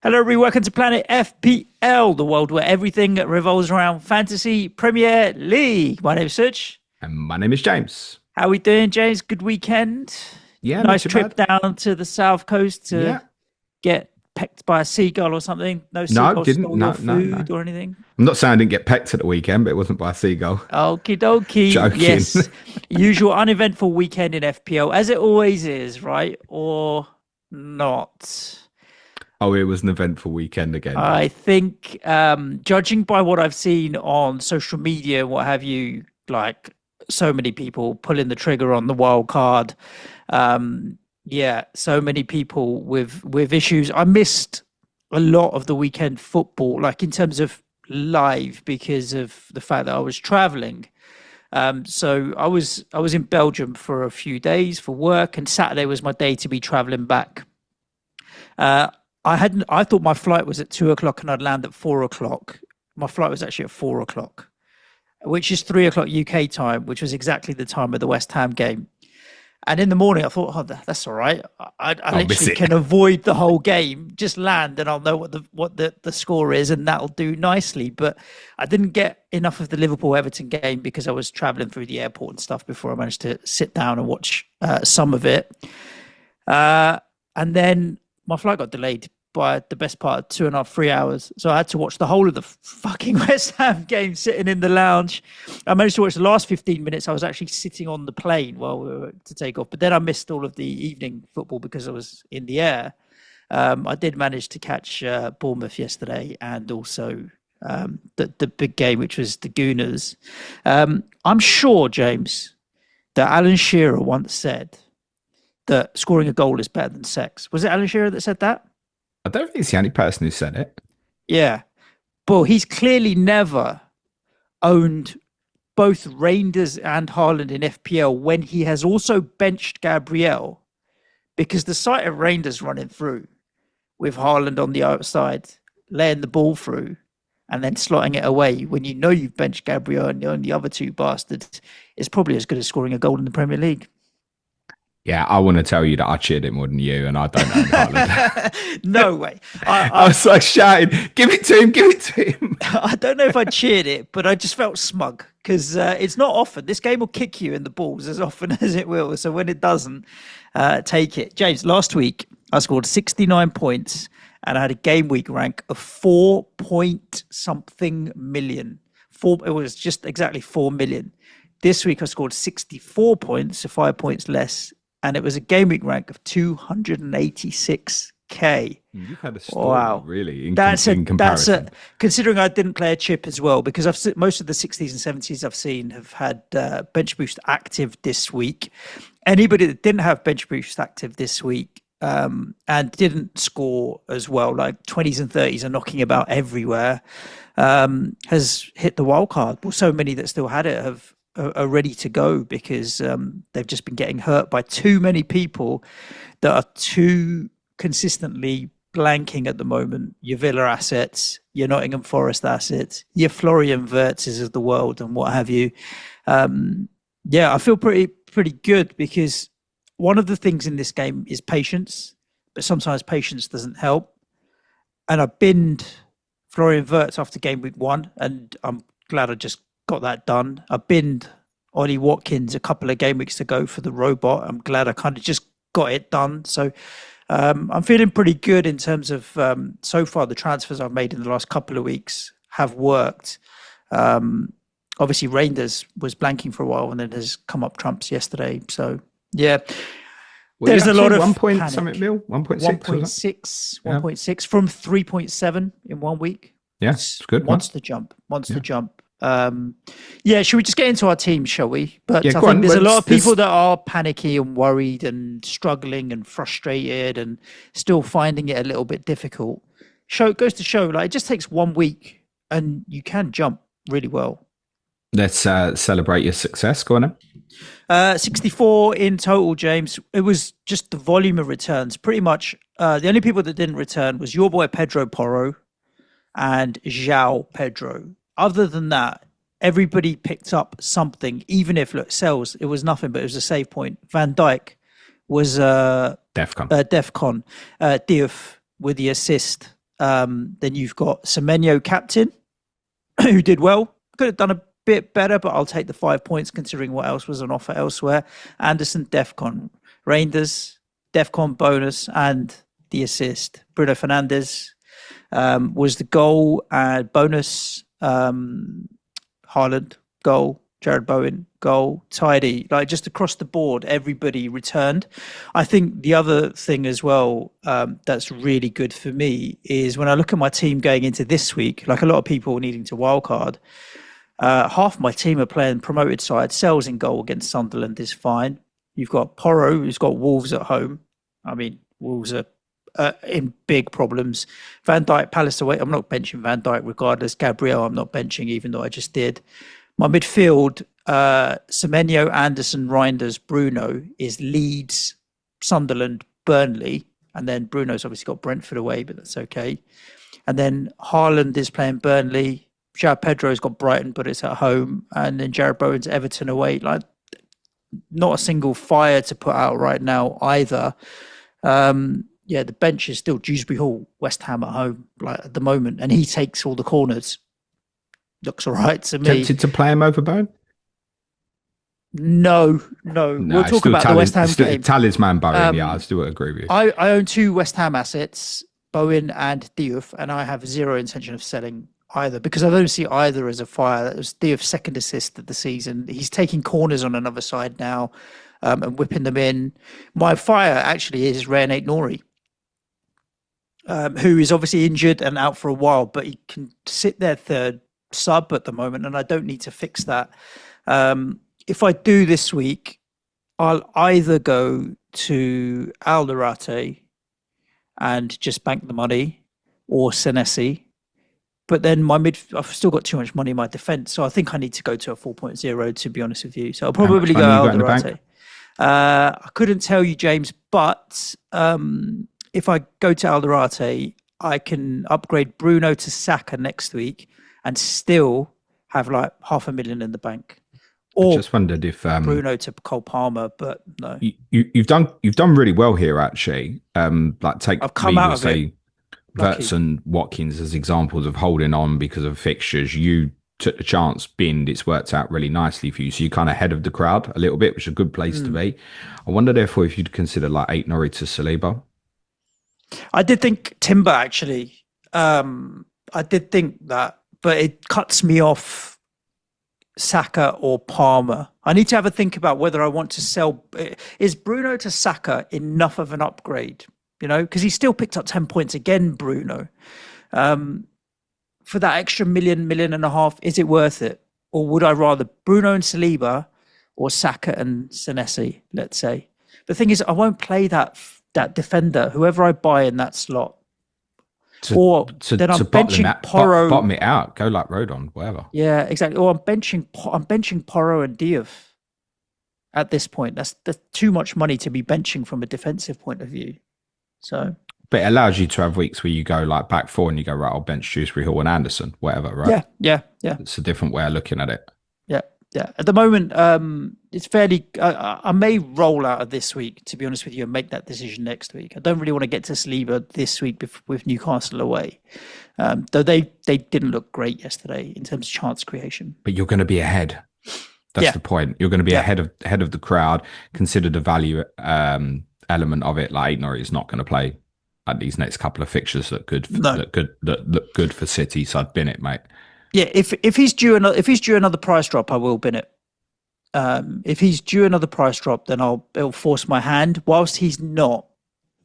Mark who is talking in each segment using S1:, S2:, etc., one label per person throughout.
S1: Hello, everybody. Welcome to Planet FPL, the world where everything revolves around Fantasy Premier League. My name is Suj.
S2: And my name is James.
S1: How are we doing, James? Good weekend?
S2: Yeah, not
S1: Nice
S2: too
S1: trip
S2: bad.
S1: down to the south coast to
S2: Yeah.
S1: get pecked by a seagull or something? No
S2: No,
S1: seagull
S2: didn't.
S1: stole your
S2: No, no, no.
S1: food or anything?
S2: I'm not saying I didn't get pecked at the weekend, but it wasn't by a seagull.
S1: Okie dokie.
S2: Joking.
S1: Yes. Usual uneventful weekend in FPL, as it always is, right? Or not?
S2: Oh, it was an eventful weekend again.
S1: I think, judging by what I've seen on social media, what have you, like so many people pulling the trigger on the wild card. Yeah, so many people with issues. I missed a lot of the weekend football, like in terms of live, because of the fact that I was traveling. So I was in Belgium for a few days for work, and Saturday was my day to be traveling back. Uh, I thought my flight was at 2 o'clock and I'd land at 4 o'clock. My flight was actually at 4 o'clock, which is 3 o'clock UK time, which was exactly the time of the West Ham game. And in the morning, I thought, oh, that's all right. I
S2: I'll miss
S1: literally
S2: it.
S1: can avoid the whole game, just land, and I'll know what the score is, and that'll do nicely. But I didn't get enough of the Liverpool Everton game because I was traveling through the airport and stuff before I managed to sit down and watch some of it. And then my flight got delayed by the best part of 2.5, 3 hours. So I had to watch the whole of the fucking West Ham game sitting in the lounge. I managed to watch the last 15 minutes. I was actually sitting on the plane while we were to take off. But then I missed all of the evening football because I was in the air. I did manage to catch Bournemouth yesterday and also the big game, which was the Gooners. I'm sure, James, that Alan Shearer once said that scoring a goal is better than sex. Was it Alan Shearer that said that?
S2: I don't think it's the only person who said it.
S1: Yeah. But he's clearly never owned both Reinders and Haaland in FPL when he has also benched Gabriel, because the sight of Reinders running through with Haaland on the outside, laying the ball through and then slotting it away when you know you've benched Gabriel and you own the other two bastards is probably as good as scoring a goal in the Premier League.
S2: Yeah, I want to tell you that I cheered it more than you, and I don't own Haaland.
S1: No way.
S2: I was like shouting, "Give it to him! Give it to him!"
S1: I don't know if I cheered it, but I just felt smug because it's not often. This game will kick you in the balls as often as it will. So when it doesn't, take it. James, last week I scored 69 points and I had a game week rank of 4 point something million. It was just exactly 4 million. This week I scored 64 points, so 5 points less. And it was a game week rank of 286k.
S2: You've had a story,
S1: Wow.
S2: really, in
S1: That's
S2: comparison.
S1: considering I didn't play a chip as well, because most of the 60s and 70s I've seen have had bench boost active this week. Anybody that didn't have bench boost active this week and didn't score as well, like 20s and 30s are knocking about everywhere, has hit the wild card. Well, so many that still had it are ready to go because they've just been getting hurt by too many people that are too consistently blanking at the moment. Your Villa assets, your Nottingham Forest assets, your Florian Wirtzes of the world and what have you. Yeah, I feel pretty good because one of the things in this game is patience, but sometimes patience doesn't help. And I binned Florian Wirtz after game week 1, and I'm glad I just got that done. I binned Ollie Watkins a couple of game weeks ago for the robot. I'm glad I kind of just got it done. So I'm feeling pretty good in terms of so far the transfers I've made in the last couple of weeks have worked. Obviously, Reinders was blanking for a while and then has come up trumps yesterday. So yeah,
S2: Well,
S1: there's a lot of
S2: 1 point
S1: panic.
S2: something mil, 1.6,
S1: 1.6, 1.6 from 3.7 in 1 week.
S2: Yeah, it's good.
S1: Monster jump. Yeah, should we just get into our team, shall we? But
S2: Yeah,
S1: I
S2: go
S1: think
S2: on.
S1: there's a lot of
S2: Let's-
S1: people that are panicky and worried and struggling and frustrated and still finding it a little bit difficult. It goes to show, like, it just takes 1 week and you can jump really well.
S2: Let's celebrate your success. Go on then.
S1: 64 in total, James. It was just the volume of returns. Pretty much the only people that didn't return was your boy Pedro Porro and João Pedro. Other than that, everybody picked up something, even if, look, Sells, it was nothing, but it was a save point. Van Dijk was
S2: DEFCON.
S1: DEFCON. Diouf with the assist. Then you've got Semenyo captain, who did well. Could have done a bit better, but I'll take the 5 points considering what else was on offer elsewhere. Anderson, Defcon. Reinders, Defcon bonus and the assist. Bruno Fernandes was the goal and bonus. Haaland, goal. Jared Bowen, goal. Tidy. Like just across the board, everybody returned. I think the other thing as well that's really good for me is when I look at my team going into this week, like a lot of people needing to wildcard, half my team are playing promoted side. Sells in goal against Sunderland is fine. You've got Porro, who's got Wolves at home. I mean, Wolves are in big problems. Van Dijk, Palace away. I'm not benching Van Dijk regardless. Gabriel, I'm not benching, even though I just did. My midfield, Semenyo, Anderson, Reinders, Bruno is Leeds, Sunderland, Burnley. And then Bruno's obviously got Brentford away, but that's okay. And then Haaland is playing Burnley. João Pedro's got Brighton, but it's at home. And then Jared Bowen's Everton away. Like, not a single fire to put out right now either. The bench is still Dewsbury Hall, West Ham at home, like at the moment, and he takes all the corners. Looks all right to me.
S2: Tempted to play him over Bowen?
S1: No. We'll talk about the West Ham game.
S2: Talisman Bowen, I still agree with you.
S1: I own 2 West Ham assets, Bowen and Diouf, and I have zero intention of selling either because I don't see either as a fire. That was Diouf's second assist of the season. He's taking corners on another side now and whipping them in. My fire actually is Reynate Nori. Who is obviously injured and out for a while, but he can sit there third sub at the moment, and I don't need to fix that. If I do this week, I'll either go to Alderate and just bank the money, or Senesi. But then I've still got too much money in my defence, so I think I need to go to a 4.0, to be honest with you. So I'll probably go Alderate. I couldn't tell you, James, but if I go to Alderate, I can upgrade Bruno to Saka next week and still have like 500,000 in the bank. Or
S2: I just wondered if
S1: Bruno to Cole Palmer, but no.
S2: You've done really well here, actually. I've
S1: come out of it.
S2: Verts and Watkins as examples of holding on because of fixtures. You took the chance, binned, it's worked out really nicely for you. So you're kind of ahead of the crowd a little bit, which is a good place to be. I wonder, therefore, if you'd consider like 8 Norwich to Saliba.
S1: I did think Timber, actually. I did think that, but it cuts me off Saka or Palmer. I need to have a think about whether I want to sell. Is Bruno to Saka enough of an upgrade? You know, because he still picked up 10 points again, Bruno. For that extra million and a half, is it worth it? Or would I rather Bruno and Saliba or Saka and Senesi, let's say? The thing is, I won't play that defender, whoever I buy in that slot. Then I'm benching Porro.
S2: Bottom it out. Go like Rodon, whatever.
S1: Yeah, exactly. Or I'm benching Porro and Diouf at this point. That's too much money to be benching from a defensive point of view. So,
S2: but it allows you to have weeks where you go like back 4 and you go, right, I'll bench Dewsbury Hall and Anderson, whatever, right?
S1: Yeah.
S2: It's a different way of looking at it.
S1: Yeah. At the moment, it's fairly. I may roll out of this week, to be honest with you, and make that decision next week. I don't really want to get to Saliba this week with Newcastle away, though they didn't look great yesterday in terms of chance creation.
S2: But you're going to be ahead. That's the point. You're going to be ahead of the crowd. Consider the value element of it. Like Norwich is not going to play at these next couple of fixtures that look good for City. So I'd bin it, mate.
S1: Yeah, if he's due another price drop, I will bin it. If he's due another price drop, then it'll force my hand. Whilst he's not,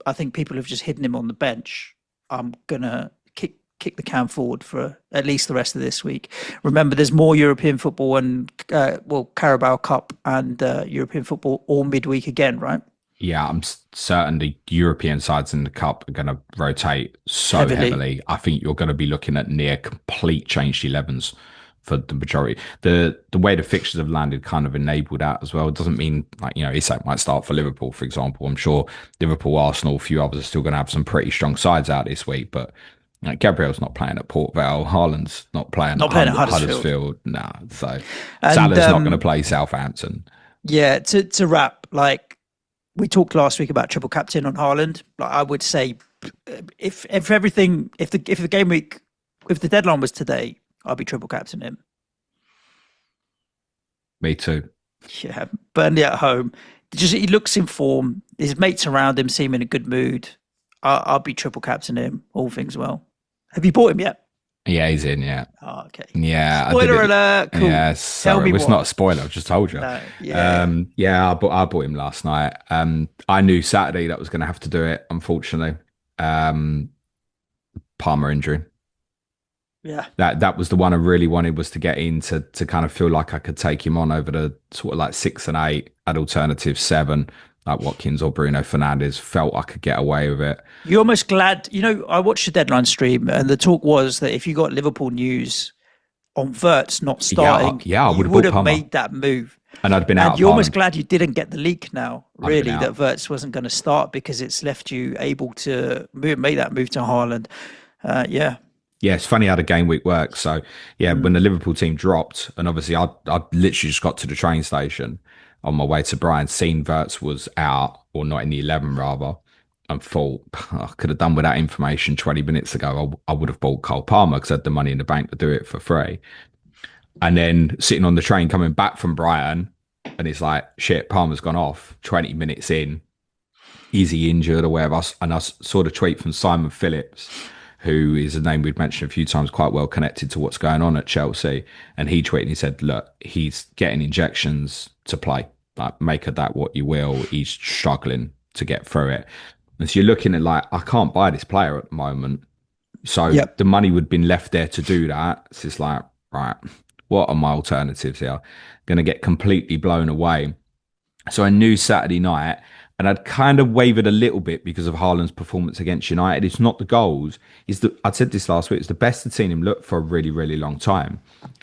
S1: I think people have just hidden him on the bench. I'm gonna kick the can forward for at least the rest of this week. Remember, there's more European football and Carabao Cup and European football all midweek again, right?
S2: Yeah, I'm certain the European sides in the Cup are going to rotate so heavily. I think you're going to be looking at near complete changed 11s for the majority. The way the fixtures have landed kind of enabled that as well. It doesn't mean Isak might start for Liverpool, for example. I'm sure Liverpool, Arsenal, a few others are still going to have some pretty strong sides out this week, but Gabriel's not playing at Port Vale. Haaland's not playing at Huddersfield. Nah, so Salah's not going to play Southampton.
S1: Yeah, to wrap, we talked last week about triple captain on Haaland. I would say if the game week, if the deadline was today, I'll be triple captain him.
S2: Me too.
S1: Yeah, Burnley at home. Just he looks in form. His mates around him seem in a good mood. I'll be triple captain him. All things well. Have you bought him yet?
S2: Yeah, he's in. Yeah.
S1: Oh, okay.
S2: Yeah, I did
S1: Spoiler
S2: it.
S1: alert. Cool.
S2: Yeah,
S1: Tell
S2: sorry.
S1: me
S2: Well, it's
S1: what.
S2: not a spoiler. I've just told you.
S1: No. Yeah.
S2: Yeah, I bought him last night. I knew Saturday that was going to have to do it. Unfortunately, um, Palmer injury.
S1: Yeah.
S2: That was the one I really wanted, was to get in to kind of feel like I could take him on over the sort of like 6 and 8 at alternative 7, like Watkins or Bruno Fernandes. Felt I could get away with it.
S1: You're almost glad. I watched the deadline stream, and the talk was that if you got Liverpool news on Verts not starting,
S2: yeah, I
S1: you
S2: would
S1: have
S2: have
S1: made that move.
S2: And I'd been out.
S1: And you're almost glad you didn't get the leak now, really,
S2: out.
S1: that Verts wasn't going to start, because it's left you able to make that move to Haaland. Yeah.
S2: Yeah, it's funny how the game week works. So, yeah, when the Liverpool team dropped, and obviously I literally just got to the train station on my way to Brighton, seen Verts was out, or not in the 11 rather, and thought, I could have done with that information 20 minutes ago. I would have bought Cole Palmer because I had the money in the bank to do it for free. And then sitting on the train coming back from Brighton, and it's like, shit, Palmer's gone off 20 minutes in. Is he injured or whatever? And I saw the tweet from Simon Phillips, who is a name we've mentioned a few times, quite well connected to what's going on at Chelsea. And he tweeted and he said, look, he's getting injections to play. Like, make of that what you will. He's struggling to get through it. And so you're looking at like, I can't buy this player at the moment. So the money would have been left there to do that. So it's like, right, what are my alternatives here? Going to get completely blown away. So I knew Saturday night, and I'd kind of wavered a little bit because of Haaland's performance against United. It's not the goals. I said this last week. It's the best I'd seen him look for a really, really long time.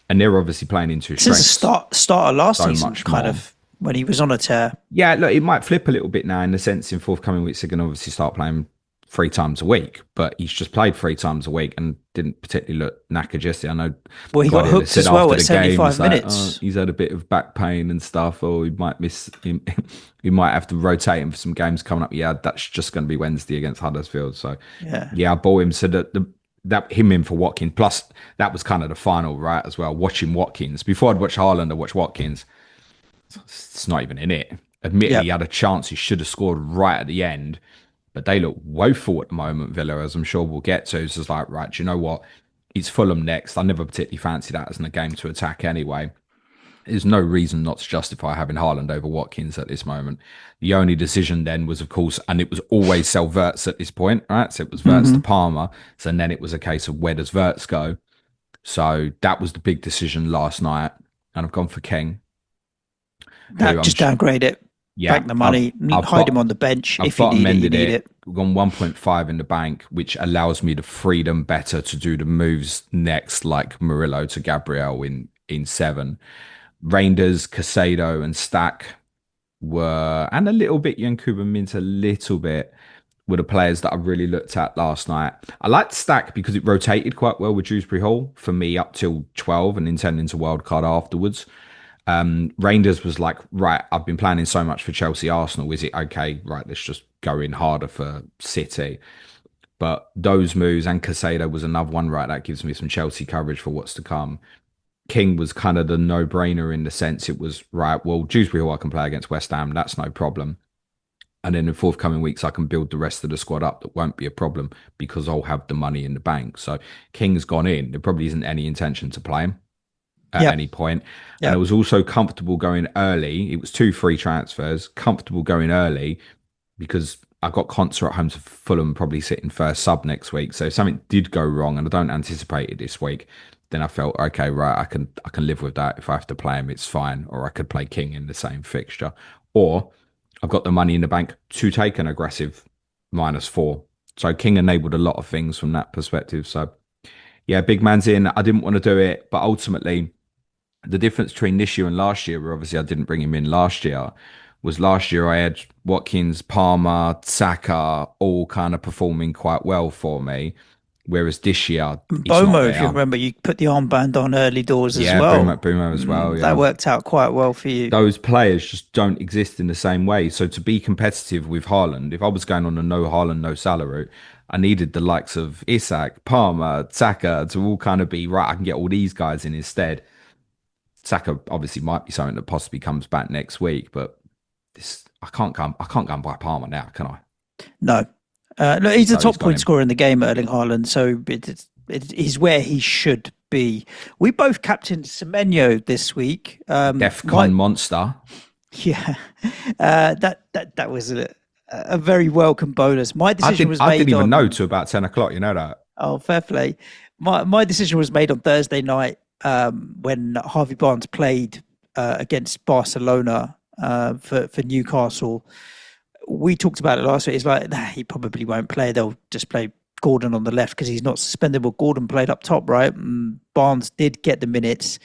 S2: And they're obviously playing into his strengths.
S1: Since the start of last season, kind of, when he was on a tear.
S2: Yeah, look, it might flip a little bit now in the sense in forthcoming weeks they're going to obviously start playing 3 times a week, but he's just played 3 times a week and didn't particularly look knackered yesterday. I know.
S1: Well, he got hooked as well at 75 minutes.
S2: He's had a bit of back pain and stuff, or he might miss. He might have to rotate him for some games coming up. Yeah, that's just going to be Wednesday against Huddersfield. So yeah, I bought him. So that him in for Watkins. Plus, that was kind of the final, right, as well. Watching Watkins before I'd watched Haaland, I watched Watkins. It's not even in it. Admittedly, he had a chance. He should have scored right at the end. But they look woeful at the moment, Villa, as I'm sure we'll get to. So it's like, right, do you know what? It's Fulham next. I never particularly fancy that as a game to attack anyway. There's no reason not to justify having Haaland over Watkins at this moment. The only decision then was, of course, and it was always sell Verts at this point, right? So it was Verts to Palmer. So then it was a case of where does Verts go? So that was the big decision last night. And I've gone for King.
S1: Just downgrade it.
S2: Yeah,
S1: bank the money, hide him on the bench if you need it.
S2: We've gone 1.5 in the bank, which allows me the freedom better to do the moves next, like Murillo to Gabriel in 7. Reinders, Caicedo and Stack were, and a little bit Yankuba Mint, a little bit, were the players that I really looked at last night. I liked Stack because it rotated quite well with Dewsbury Hall for me up till 12 and then turned into wildcard afterwards. Reinders was like, right, I've been planning so much for Chelsea Arsenal. Is it okay? Right, let's just go in harder for City. But those moves, and Caicedo was another one, right? That gives me some Chelsea coverage for what's to come. King was kind of the no-brainer in the sense it was, right, well, Dewsbury Hall I can play against West Ham. That's no problem. And then in forthcoming weeks, I can build the rest of the squad up. That won't be a problem because I'll have the money in the bank. So King's gone in. There probably isn't any intention to play him at any point. And it was also comfortable going early. It was 2 free transfers, comfortable going early because I got Concert at home to Fulham, probably sitting first sub next week. So if something did go wrong, and I don't anticipate it this week, then I felt, okay, right, I can live with that. If I have to play him, it's fine. Or I could play King in the same fixture. Or I've got the money in the bank to take an aggressive -4. So King enabled a lot of things from that perspective. So yeah, big man's in. I didn't want to do it, but ultimately the difference between this year and last year, where obviously I didn't bring him in last year, was last year I had Watkins, Palmer, Saka all kind of performing quite well for me. Whereas this year,
S1: Bomo, if you remember, you put the armband on early doors as well.
S2: Yeah, Bomo as well. Yeah.
S1: That worked out quite well for you.
S2: Those players just don't exist in the same way. So to be competitive with Haaland, if I was going on a no Haaland, no Salah route, I needed the likes of Isak, Palmer, Saka to all kind of be right. I can get all these guys in instead. Saka obviously might be something that possibly comes back next week, but this I can't go and buy Palmer now, can I?
S1: No. Look, he's the
S2: So he's
S1: top
S2: gone
S1: point
S2: in.
S1: scorer in the game, Erling Haaland, so he's where he should be. We both captained Semenyo this week.
S2: Defcon monster.
S1: Yeah, that was a very welcome bonus. My decision was
S2: I didn't
S1: made
S2: even know
S1: on.
S2: till about 10 o'clock. You know that.
S1: Oh, fair play. My decision was made on Thursday night when Harvey Barnes played against Barcelona for Newcastle. We talked about it last week. It's like he probably won't play. They'll just play Gordon on the left because he's not suspended. But Gordon played up top, right? And Barnes did get the minutes.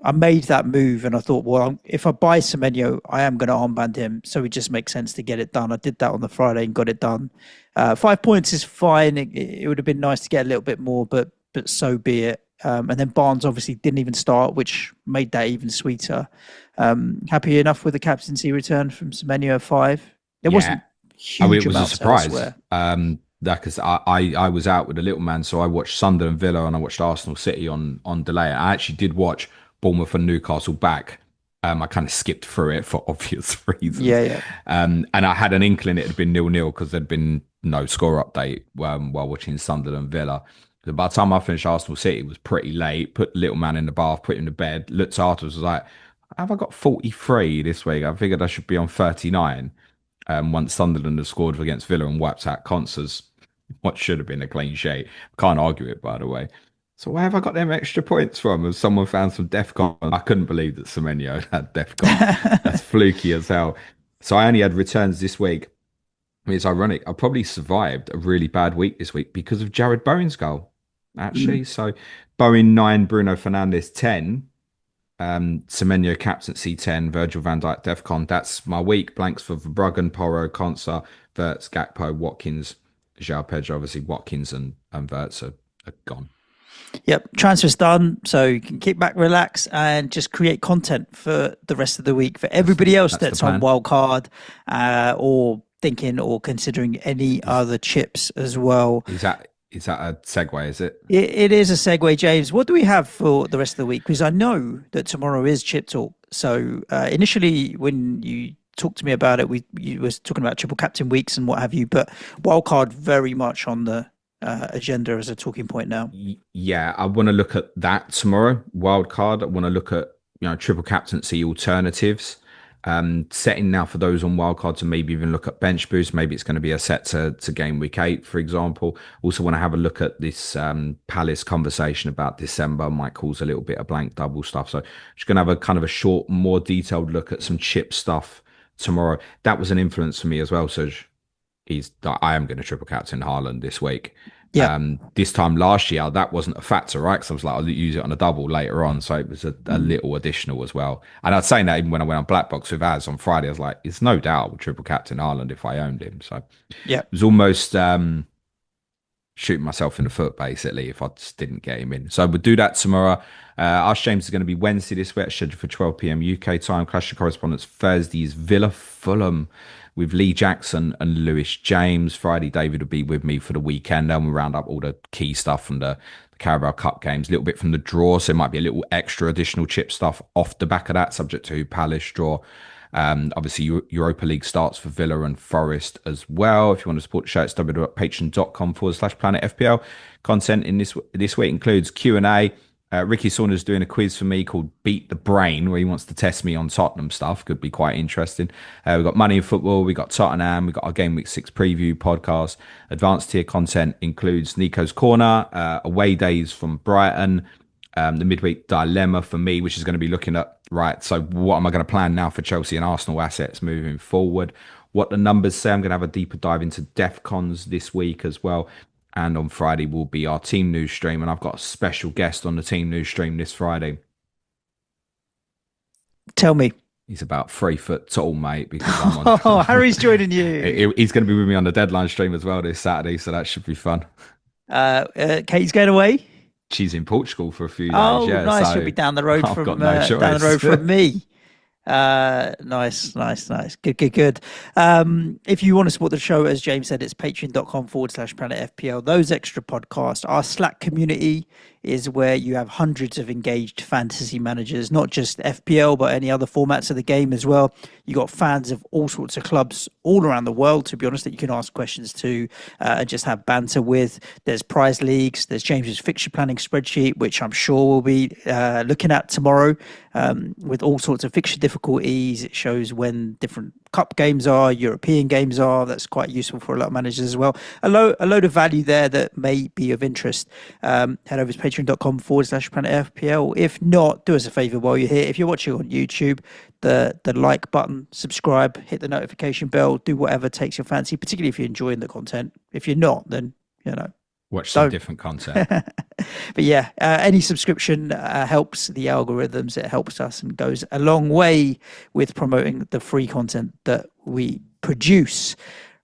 S1: I made that move and I thought, well, if I buy Semenyo, I am going to armband him. So it just makes sense to get it done. I did that on the Friday and got it done. 5 points is fine. It would have been nice to get a little bit more, but so be it. And then Barnes obviously didn't even start, which made that even sweeter. Happy enough with the captaincy return from Semenyo at 5. There
S2: Yeah.
S1: wasn't
S2: I mean,
S1: huge
S2: it was a
S1: amounts
S2: surprise.
S1: elsewhere.
S2: Because I was out with a little man, so I watched Sunderland Villa and I watched Arsenal City on delay. I actually did watch Bournemouth and Newcastle back. I kind of skipped through it for obvious reasons.
S1: Yeah.
S2: And I had an inkling it had been 0-0 because there'd been no score update while watching Sunderland Villa. So by the time I finished Arsenal City, it was pretty late. Put the little man in the bath, put him to bed. Looked afterwards, was like, have I got 43 this week? I figured I should be on 39. Once Sunderland had scored against Villa and wiped out Concer's what should have been a clean sheet. Can't argue it, by the way. So where have I got them extra points from? Has someone found some DEFCON? I couldn't believe that Semenyo had DEFCON. That's fluky as hell. So I only had returns this week. I mean, it's ironic. I probably survived a really bad week this week because of Jared Bowen's goal, actually. So Bowen 9, Bruno Fernandes 10. Semenyo captaincy 10, Virgil van Dijk Defcon. That's my week. Blanks for Verbruggen, Porro, Konsa, Verts, Gakpo, Watkins, João Pedro. Obviously, Watkins and Verts are gone.
S1: Yep, transfer's done, so you can kick back, relax, and just create content for the rest of the week for everybody else that's on wildcard or thinking or considering any other chips as well.
S2: Is that a segue, is it?
S1: It is a segue, James. What do we have for the rest of the week? Because I know that tomorrow is Chip Talk. So initially, when you talked to me about it, you was talking about triple captain weeks and what have you, but wildcard very much on the agenda as a talking point now.
S2: Yeah, I want to look at that tomorrow. Wildcard. I want to look at triple captaincy alternatives. Setting now for those on wildcard to maybe even look at bench boost. Maybe it's going to be a set to game week 8, for example. Also want to have a look at this Palace conversation about December might cause a little bit of blank double stuff. So just going to have a kind of a short, more detailed look at some chip stuff tomorrow. That was an influence for me as well. So I am going to triple captain Haaland this week.
S1: Yeah.
S2: This time last year, that wasn't a factor, right? Because I was like, I'll use it on a double later on. So it was a little additional as well. And I'd say that even when I went on Black Box with Az on Friday, I was like, it's no doubt triple captain Haaland if I owned him. So
S1: yeah,
S2: it was almost shooting myself in the foot, basically, if I just didn't get him in. So we'll do that tomorrow. Ask James is going to be Wednesday this week, scheduled for 12 p.m. UK time. Clash of Correspondence Thursday is Villa Fulham with Lee Jackson and Lewis James. Friday, David will be with me for the weekend, and we'll round up all the key stuff from the Carabao Cup games, a little bit from the draw. So it might be a little extra additional chip stuff off the back of that, subject to Palace draw. Obviously, Europa League starts for Villa and Forest as well. If you want to support the show, it's www.patreon.com/Planet FPL. Content in this week includes Q&A. Ricky Saunders doing a quiz for me called Beat the Brain, where he wants to test me on Tottenham stuff. Could be quite interesting. We've got Money in Football. We've got Tottenham. We've got our Game Week 6 preview podcast. Advanced tier content includes Nico's Corner, away days from Brighton, the midweek dilemma for me, which is going to be looking at, right, so what am I going to plan now for Chelsea and Arsenal assets moving forward? What the numbers say. I'm going to have a deeper dive into DEFCONs this week as well. And on Friday will be our team news stream. And I've got a special guest on the team news stream this Friday.
S1: Tell me.
S2: He's about 3 foot tall, mate. Because I'm on.
S1: Oh, Harry's joining you.
S2: He's going to be with me on the deadline stream as well this Saturday. So that should be fun.
S1: Kate's going away?
S2: She's in Portugal for a few days.
S1: Oh,
S2: yeah,
S1: nice.
S2: So
S1: She'll be down the road
S2: I've
S1: from
S2: got no choice.
S1: down the road from me. Nice. Good. If you want to support the show, as James said, it's patreon.com/Planet FPL. Those extra podcasts, our Slack community is where you have hundreds of engaged fantasy managers, not just FPL, but any other formats of the game as well. You got fans of all sorts of clubs all around the world, to be honest, that you can ask questions to and just have banter with. There's prize leagues. There's James's fixture planning spreadsheet, which I'm sure we'll be looking at tomorrow with all sorts of fixture difficulties. It shows when different cup games are, European games are. That's quite useful for a lot of managers as well. A load of value there that may be of interest. Head over to patreon.com/Planet FPL. If not, do us a favor while you're here. If you're watching on YouTube, the like button, subscribe, hit the notification bell, do whatever takes your fancy, particularly if you're enjoying the content. If you're not, then,
S2: watch some different content.
S1: But yeah, any subscription helps the algorithms. It helps us and goes a long way with promoting the free content that we produce.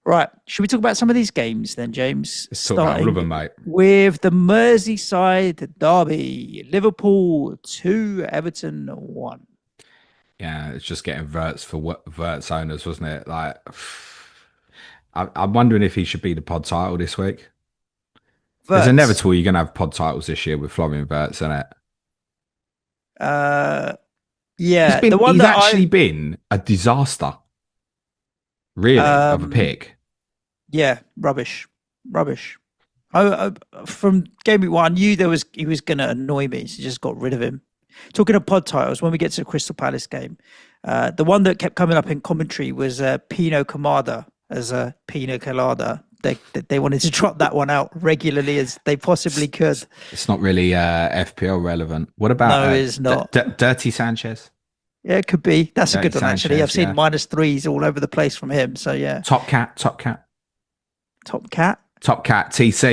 S1: Right, should we talk about some of these games then, James?
S2: Let's talk about all of them, mate.
S1: With the Merseyside Derby, Liverpool 2, Everton 1.
S2: Yeah, it's just getting Verts for Verts owners, wasn't it? Like, I'm wondering if he should be the pod title this week. There's inevitable you're going to have pod titles this year with Florian Wirtz, isn't it?
S1: Yeah.
S2: He's actually been a disaster, really, of a pick.
S1: Yeah, rubbish. From game week 1, I knew he was going to annoy me, so just got rid of him. Talking of pod titles, when we get to the Crystal Palace game, the one that kept coming up in commentary was Pino Camada as a Pina Colada. They wanted to trot that one out regularly as they possibly could.
S2: It's not really FPL relevant. What about
S1: no, it's not.
S2: Dirty Sanchez?
S1: Yeah, it could be. That's Dirty a good one,
S2: Sanchez,
S1: actually. I've seen -3s all over the place from him. So yeah.
S2: Top cat. TC,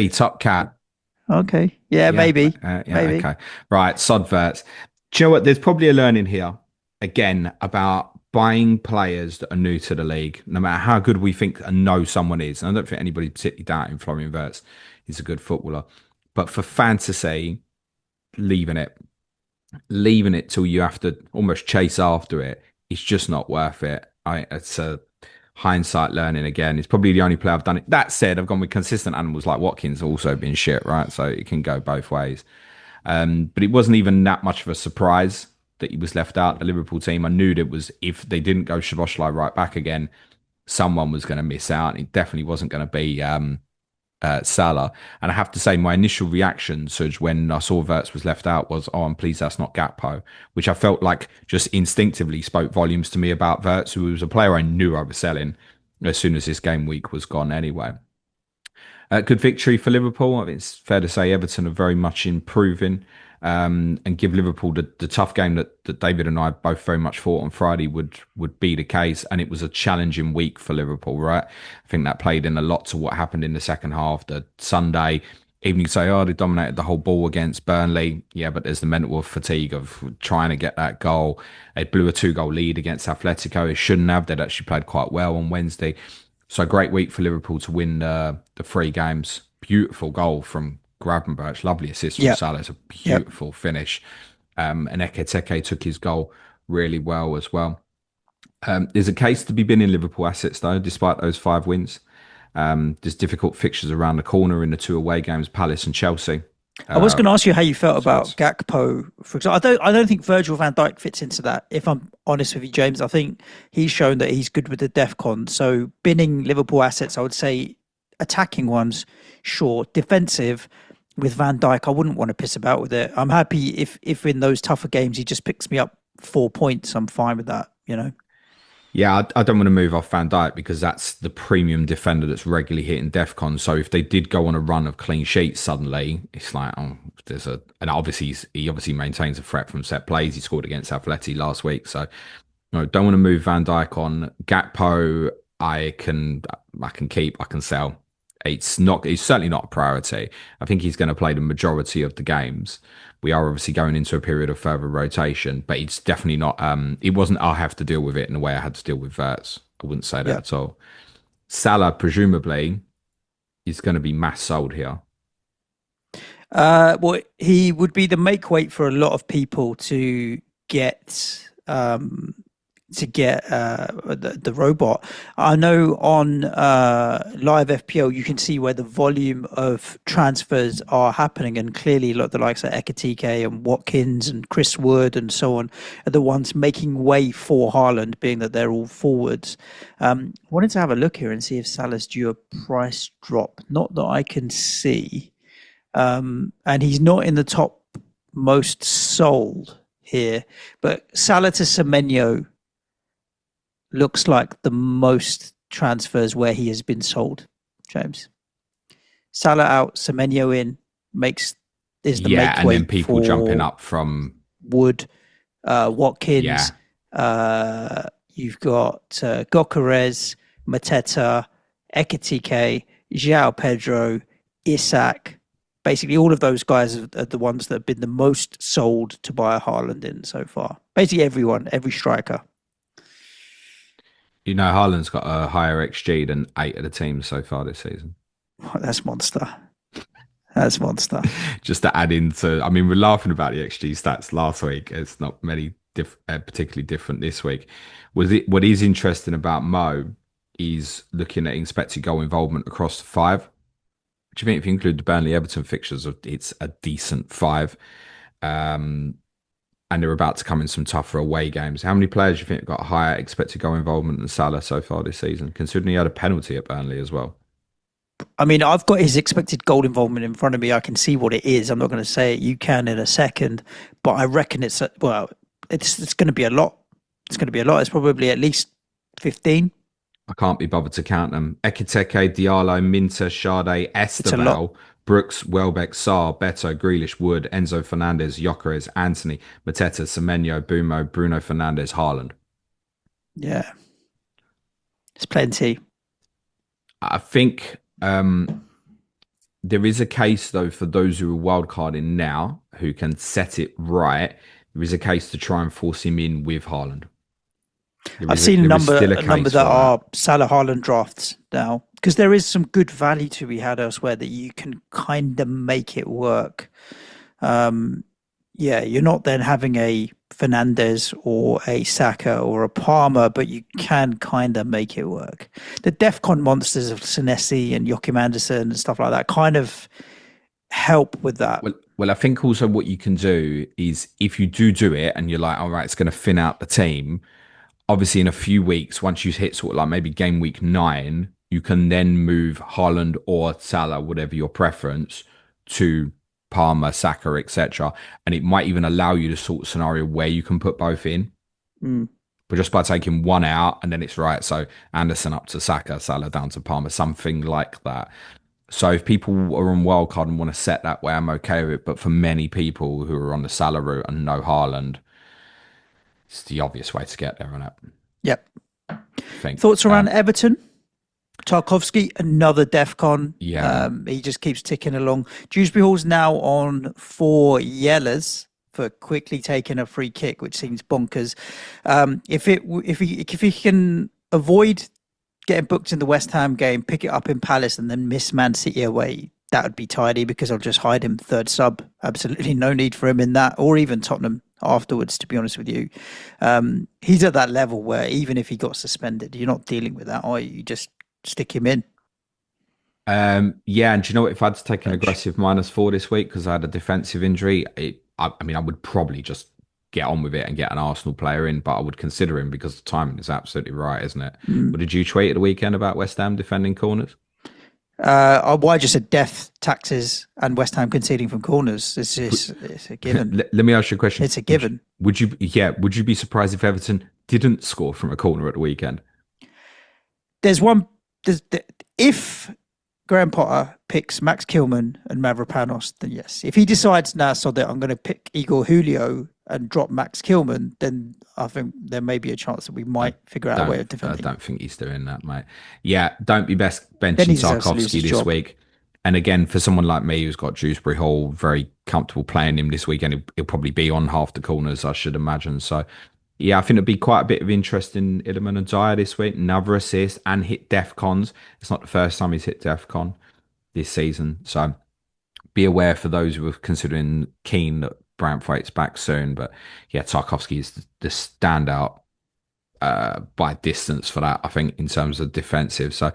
S2: Top Cat.
S1: Okay. Yeah, maybe. Maybe.
S2: Okay. Right, Sodverts. Do you know what? There's probably a learning here, again, about buying players that are new to the league, no matter how good we think and know someone is. And I don't think anybody particularly doubting Florian Wirtz. He's a good footballer. But for fantasy, leaving it till you have to almost chase after it, it's just not worth it. It's a hindsight learning again. It's probably the only player I've done it. That said, I've gone with consistent animals like Watkins, also been shit, right? So it can go both ways. But it wasn't even that much of a surprise that he was left out. The Liverpool team, I knew that was, if they didn't go Szoboszlai right back again, someone was going to miss out. It definitely wasn't going to be Salah. And I have to say, my initial reaction, Suj, when I saw Wirtz was left out was, oh, I'm pleased that's not Gakpo, which I felt like just instinctively spoke volumes to me about Wirtz, who was a player I knew I was selling as soon as this game week was gone anyway. Good victory for Liverpool. I think it's fair to say Everton are very much improving and give Liverpool the tough game that David and I both very much thought on Friday would be the case. And it was a challenging week for Liverpool, right? I think that played in a lot to what happened in the second half. The Sunday, even you say, oh, they dominated the whole ball against Burnley. Yeah, but there's the mental fatigue of trying to get that goal. They blew a 2-goal lead against Atletico. It shouldn't have. They'd actually played quite well on Wednesday. So great week for Liverpool to win the 3 games. Beautiful goal from Gravenberch. Lovely assist from Salah. It's a beautiful finish. And Ekitike took his goal really well as well. There's a case to be been in Liverpool assets though, despite those 5 wins. There's difficult fixtures around the corner in the 2 away games, Palace and Chelsea.
S1: I was going to ask you how you felt about Gakpo, for example. I don't think Virgil van Dijk fits into that. If I'm honest with you, James, I think he's shown that he's good with the DEFCON. So binning Liverpool assets, I would say attacking ones, sure. Defensive with Van Dijk, I wouldn't want to piss about with it. I'm happy if in those tougher games he just picks me up 4 points. I'm fine with that,
S2: Yeah, I don't want to move off Van Dijk because that's the premium defender that's regularly hitting DEFCON. So if they did go on a run of clean sheets suddenly, it's like, oh, and obviously he obviously maintains a threat from set plays. He scored against Atleti last week. So no, don't want to move Van Dijk on. Gakpo, I can keep, I can sell. It's certainly not a priority. I think he's going to play the majority of the games. We are obviously going into a period of further rotation, but it's definitely not. It wasn't. I have to deal with it in the way I had to deal with Wirtz. I wouldn't say that at all. Salah presumably is going to be mass sold here.
S1: Well, he would be the make weight for a lot of people to get to get the robot. I know on live FPL you can see where the volume of transfers are happening, and clearly like the likes of Ekatike and Watkins and Chris Wood and so on are the ones making way for Haaland, being that they're all forwards. Wanted to have a look here and see if Salah's due a price drop. Not that I can see, and he's not in the top most sold here, but Salah to Semenyo looks like the most transfers where he has been sold. James, Salah out, Semenyo in, is the
S2: Yeah,
S1: make
S2: and then
S1: weight
S2: people
S1: for
S2: jumping up from
S1: Wood,
S2: yeah.
S1: Watkins. You've got Gokares, Mateta, Ekitike, João Pedro, Isak. Basically, all of those guys are the ones that have been the most sold to buy a Haaland in so far. Basically, everyone, every striker.
S2: You know, Haaland's got a higher XG than 8 of the teams so far this season.
S1: That's monster. That's monster.
S2: Just to add into, I mean, we're laughing about the XG stats last week. It's not many particularly different this week. What is interesting about Mo is looking at expected goal involvement across the five. Do you think if you include the Burnley Everton fixtures, it's a decent five? And they're about to come in some tougher away games. How many players do you think have got higher expected goal involvement than Salah so far this season, considering he had a penalty at Burnley as well?
S1: I mean, I've got his expected goal involvement in front of me. I can see what it is. I'm not going to say it. You can in a second, but I reckon it's going to be a lot. It's going to be a lot. It's probably at least 15.
S2: I can't be bothered to count them. Ekiteke, Diallo, Minter, Sade, Esteval, Brooks, Welbeck, Sarr, Beto, Grealish, Wood, Enzo Fernandez, Gyökeres, Anthony, Mateta, Semenyo, Bumo, Bruno Fernandes, Haaland.
S1: Yeah. It's plenty.
S2: I think there is a case, though, for those who are wildcarding now, who can set it right. There is a case to try and force him in with Haaland.
S1: I've seen a number that are Salah Haaland drafts now, because there is some good value to be had elsewhere that you can kind of make it work. Yeah, you're not then having a Fernandez or a Saka or a Palmer, but you can kind of make it work. The DEFCON monsters of Senesi and Joachim Andersen and stuff like that kind of help with that.
S2: Well, I think also what you can do is if you do it and you're like, all right, it's going to thin out the team. Obviously, in a few weeks, once you hit sort of like maybe game week 9, you can then move Haaland or Salah, whatever your preference, to Palmer, Saka, etc. And it might even allow you to sort of scenario where you can put both in. But just by taking one out and then it's right. So Anderson up to Saka, Salah down to Palmer, something like that. So if people are on wildcard and want to set that way, I'm okay with it. But for many people who are on the Salah route and no Haaland, it's the obvious way to get there on it.
S1: Yep. Thoughts around Everton? Tarkowski, another DEFCON.
S2: Yeah.
S1: He just keeps ticking along. Dewsbury Hall's now on 4 yellows for quickly taking a free kick, which seems bonkers. If he can avoid getting booked in the West Ham game, pick it up in Palace, and then miss Man City away, that would be tidy because I'll just hide him third sub. Absolutely no need for him in that, or even Tottenham afterwards, to be honest with you. He's at that level where even if he got suspended, you're not dealing with that, are you? You just stick him in.
S2: Yeah, and do you know what? If I had to take an aggressive -4 this week because I had a defensive injury, I mean, I would probably just get on with it and get an Arsenal player in, but I would consider him because the timing is absolutely right, isn't it? What did you tweet at the weekend about West Ham defending corners?
S1: I just said death, taxes, and West Ham conceding from corners. It's a given.
S2: Let me ask you a question.
S1: It's a given.
S2: Would you be surprised if Everton didn't score from a corner at the weekend?
S1: If Graham Potter picks Max Kilman and Mavropanos, then yes. If he decides now, so that I'm going to pick Igor Julio and drop Max Kilman, then I think there may be a chance that we might figure out a way of defending.
S2: I don't think he's doing that, mate. Yeah, don't be benching Tarkowski this week. And again, for someone like me who's got Dewsbury Hall, very comfortable playing him this weekend, he'll probably be on half the corners, I should imagine. So, yeah, I think there'll be quite a bit of interest in Iliman and Dyer this week. Another assist and hit DEFCONs. It's not the first time he's hit DEFCON this season. So be aware for those who are considering keen that Brantthwaite's back soon. But yeah, Tarkowski is the standout by distance for that, I think, in terms of defensive. So,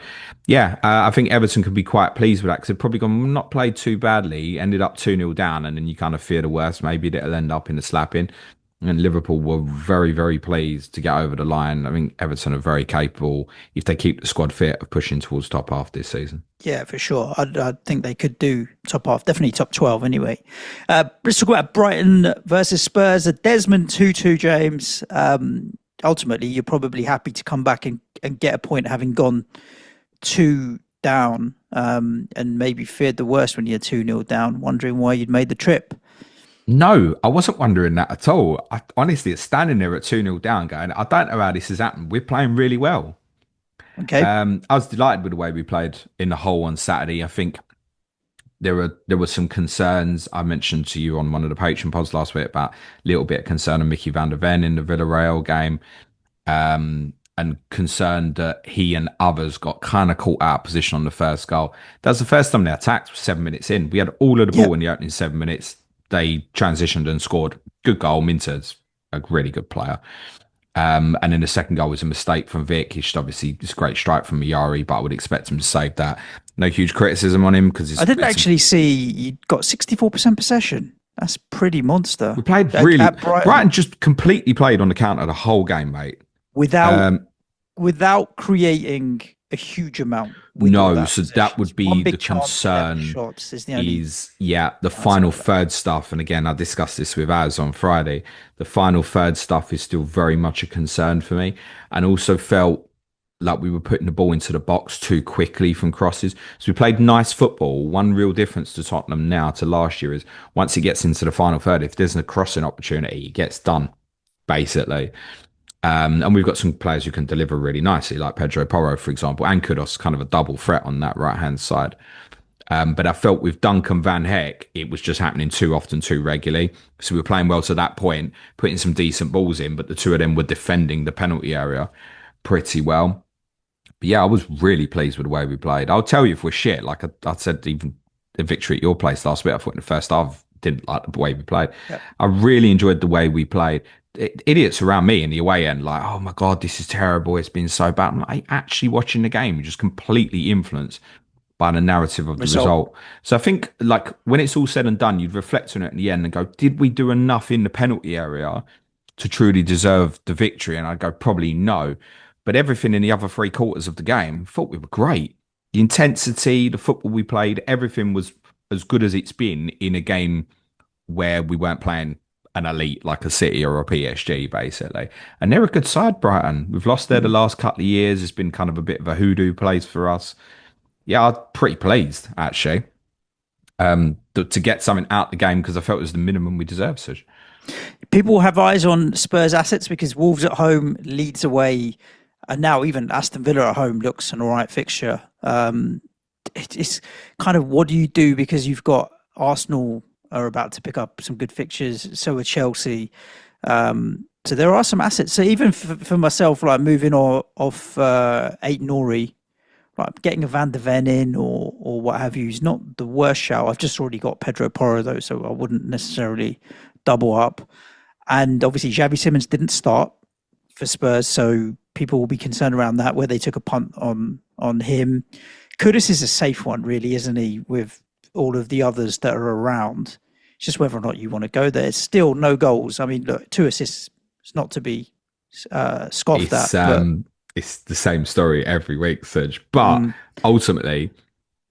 S2: yeah, I think Everton can be quite pleased with that because they've probably gone not played too badly, ended up 2-0 down, and then you kind of fear the worst. Maybe it'll end up in a slapping. And Liverpool were very, very pleased to get over the line. I think Everton are very capable, if they keep the squad fit, of pushing towards top half this season.
S1: Yeah, for sure. I think they could do top half, definitely top 12 anyway. Let's talk about Brighton versus Spurs. A Desmond 2-2, James. Ultimately, you're probably happy to come back and get a point having gone 2 down, and maybe feared the worst when you're 2-0 down, wondering why you'd made the trip.
S2: No, I wasn't wondering that at all. Honestly, it's standing there at 2-0 down going, I don't know how this has happened. We're playing really well.
S1: Okay.
S2: I was delighted with the way we played in the whole on Saturday. I think there were some concerns I mentioned to you on one of the Patreon pods last week about a little bit of concern of Mickey van der Ven in the Villarreal game, and concerned that he and others got kind of caught out of position on the first goal. That was the first time they attacked, 7 minutes in. We had all of the ball in the opening 7 minutes. They transitioned and scored. Good goal. Minter's a really good player. And then the second goal was a mistake from Vic. He should obviously, it's a great strike from Miyari, but I would expect him to save that. No huge criticism on him because
S1: I didn't actually see you got 64% possession. That's pretty monster.
S2: We played really. Brighton just completely played on the counter the whole game, mate.
S1: Without creating a huge amount.
S2: No, so that would be the concern. The final third stuff. And again, I discussed this with Az on Friday. The final third stuff is still very much a concern for me, and also felt like we were putting the ball into the box too quickly from crosses. So we played nice football. One real difference to Tottenham now to last year is once it gets into the final third, if there's a crossing opportunity, it gets done, basically. And we've got some players who can deliver really nicely, like Pedro Porro, for example, and Kudos, kind of a double threat on that right-hand side. But I felt with Duncan Van Heck, it was just happening too often, too regularly. So we were playing well to that point, putting some decent balls in, but the two of them were defending the penalty area pretty well. But yeah, I was really pleased with the way we played. I'll tell you if we're shit. Like I said, even the victory at your place last week, I thought in the first half, didn't like the way we played. Yep. I really enjoyed the way we played. Idiots around me in the away end, like, oh my God, this is terrible. It's been so bad. I'm like, actually watching the game, just completely influenced by the narrative of the result. So I think, like, when it's all said and done, you'd reflect on it in the end and go, did we do enough in the penalty area to truly deserve the victory? And I'd go, probably no. But everything in the other 3 quarters of the game, I thought we were great. The intensity, the football we played, everything was as good as it's been in a game where we weren't playing an elite like a City or a PSG, basically. And they're a good side, Brighton. We've lost there the last couple of years. It's been kind of a bit of a hoodoo place for us. Yeah, I'm pretty pleased, actually, to get something out the game because I felt it was the minimum we deserved, Suj.
S1: People have eyes on Spurs assets because Wolves at home, Leeds away, and now even Aston Villa at home looks an all right fixture. It's kind of, what do you do, because you've got Arsenal are about to pick up some good fixtures, so are Chelsea. So there are some assets. So even for myself, like moving off Ait-Nouri, like getting a Van der Ven in or what have you, is not the worst shout. I've just already got Pedro Porro though, so I wouldn't necessarily double up. And obviously Xavi Simons didn't start for Spurs, so people will be concerned around that, where they took a punt on him. Kudus is a safe one, really, isn't he, with all of the others that are around? It's just whether or not you want to go there. It's still no goals. I mean, look, 2 assists. It's not to be scoffed at.
S2: It's the same story every week, Serge. But ultimately,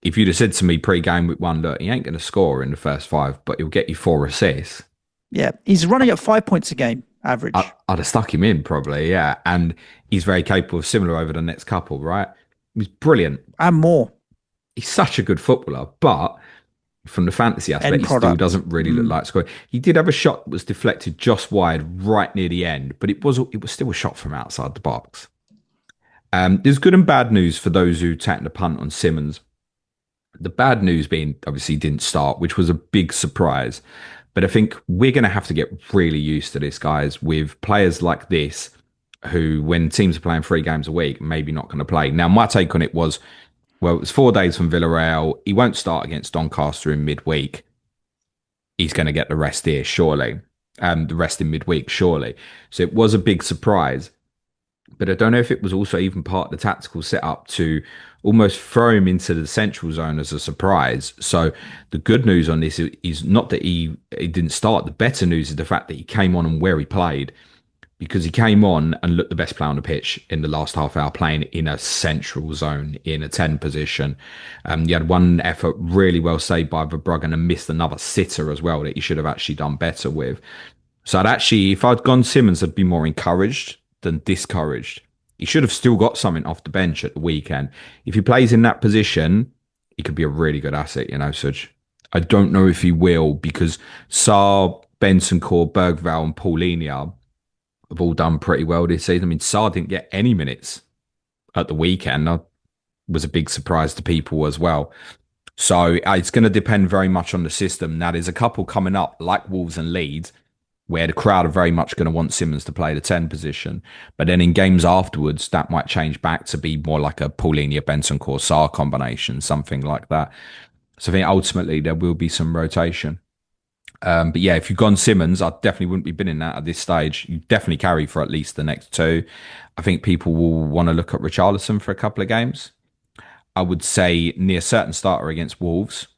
S2: if you'd have said to me pre-game week 1, look, he ain't going to score in the first 5, but he'll get you 4 assists.
S1: Yeah, he's running at 5 points a game average.
S2: I'd have stuck him in probably, yeah. And he's very capable of similar over the next couple, right? He's brilliant.
S1: And more.
S2: He's such a good footballer, but from the fantasy aspect, he still doesn't really look like scoring. He did have a shot that was deflected just wide right near the end, but it was still a shot from outside the box. There's good and bad news for those who tacked the punt on Simmons. The bad news being, obviously, he didn't start, which was a big surprise. But I think we're going to have to get really used to this, guys, with players like this who, when teams are playing 3 games a week, maybe not going to play. Now, my take on it was, well, it was 4 days from Villarreal. He won't start against Doncaster in midweek. He's going to get the rest here, surely. The rest in midweek, surely. So it was a big surprise. But I don't know if it was also even part of the tactical setup to almost throw him into the central zone as a surprise. So the good news on this is not that he didn't start. The better news is the fact that he came on and where he played, because he came on and looked the best player on the pitch in the last half hour, playing in a central zone in a 10 position. He had one effort really well saved by Verbruggen and missed another sitter as well that he should have actually done better with. So I'd actually, if I'd gone Simmons, I'd be more encouraged than discouraged. He should have still got something off the bench at the weekend. If he plays in that position, he could be a really good asset, Suj. I don't know if he will because Saar, Benson Core, Bergval, and Paulinia have all done pretty well this season. I mean, Saar didn't get any minutes at the weekend. That was a big surprise to people as well. So it's going to depend very much on the system. Now, there's a couple coming up like Wolves and Leeds where the crowd are very much going to want Simmons to play the 10 position. But then in games afterwards, that might change back to be more like a Paulinia, Benson, Corsar combination, something like that. So I think ultimately there will be some rotation. But yeah, if you've gone Simmons, I definitely wouldn't be bidding that at this stage. You definitely carry for at least the next two. I think people will want to look at Richarlison for a couple of games. I would say near certain starter against Wolves.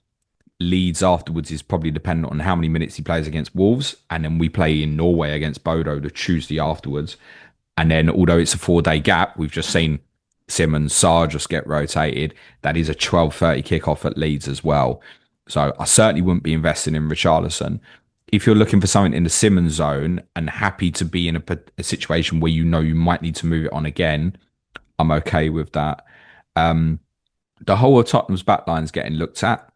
S2: Leeds afterwards is probably dependent on how many minutes he plays against Wolves. And then we play in Norway against Bodo the Tuesday afterwards. And then although it's a 4-day gap, we've just seen Simmons, Sarr just get rotated. That is a 12:30 kickoff at Leeds as well. So I certainly wouldn't be investing in Richarlison. If you're looking for something in the Simmons zone and happy to be in a situation where you know you might need to move it on again, I'm okay with that. The whole of Tottenham's backline is getting looked at.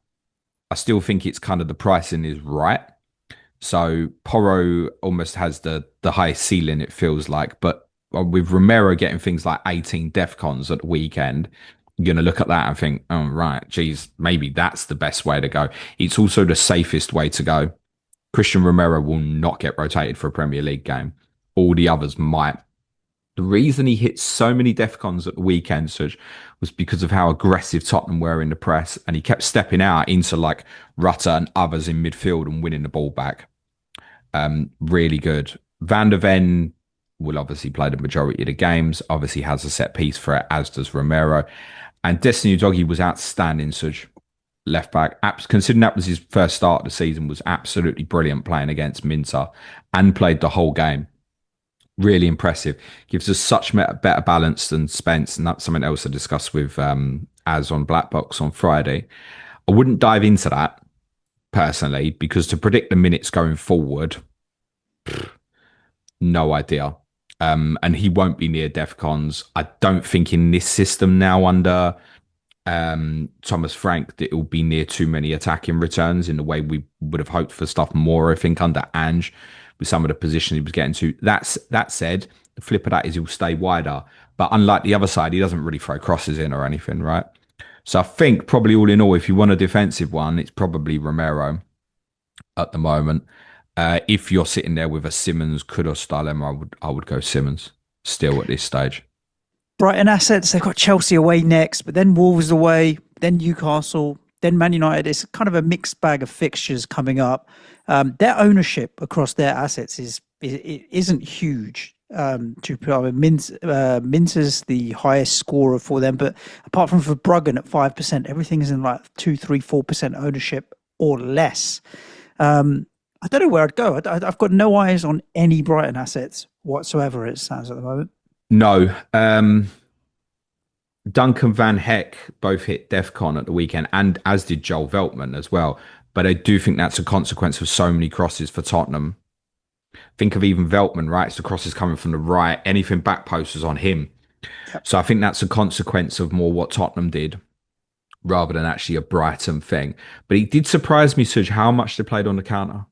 S2: I still think it's kind of the pricing is right. So Porro almost has the highest ceiling, it feels like. But with Romero getting things like 18 DEFCONs at the weekend, you're going to look at that and think, oh, right, geez, maybe that's the best way to go. It's also the safest way to go. Christian Romero will not get rotated for a Premier League game. All the others might. The reason he hit so many DEFCONs at the weekend, Suj, was because of how aggressive Tottenham were in the press. And he kept stepping out into like Rutter and others in midfield and winning the ball back. Really good. Van der Ven will obviously play the majority of the games, obviously has a set piece for it, as does Romero. And Destiny Udogie was outstanding, Suj. Left back, considering that was his first start of the season, was absolutely brilliant playing against Minter and played the whole game. Really impressive. Gives us such better balance than Spence, and that's something else I discussed with Az on Black Box on Friday. I wouldn't dive into that personally because to predict the minutes going forward, no idea. And he won't be near DEFCONs. I don't think in this system now under Thomas Frank that it will be near too many attacking returns in the way we would have hoped for stuff more. I think under Ange with some of the position he was getting to. That said, the flip of that is he'll stay wider. But unlike the other side, he doesn't really throw crosses in or anything, right? So I think probably all in all, if you want a defensive one, it's probably Romero at the moment. If you're sitting there with a Simmons Kudus dilemma, I would go Simmons still at this stage.
S1: Brighton assets, they've got Chelsea away next, but then Wolves away, then Newcastle, then Man United. It's kind of a mixed bag of fixtures coming up. Their ownership across their assets isn't huge. Minter's the highest scorer for them, but apart from for Bruggen at 5%, everything is in like 2, 3, 4% ownership or less. I don't know where I'd go. I've got no eyes on any Brighton assets whatsoever, it sounds at the moment.
S2: No. Duncan Van Heck both hit DEFCON at the weekend, and as did Joel Veltman as well. But I do think that's a consequence of so many crosses for Tottenham. Think of even Veltman, right? It's the crosses coming from the right. Anything back post was on him. Yep. So I think that's a consequence of more what Tottenham did rather than actually a Brighton thing. But it did surprise me, Suj, how much they played on the counter.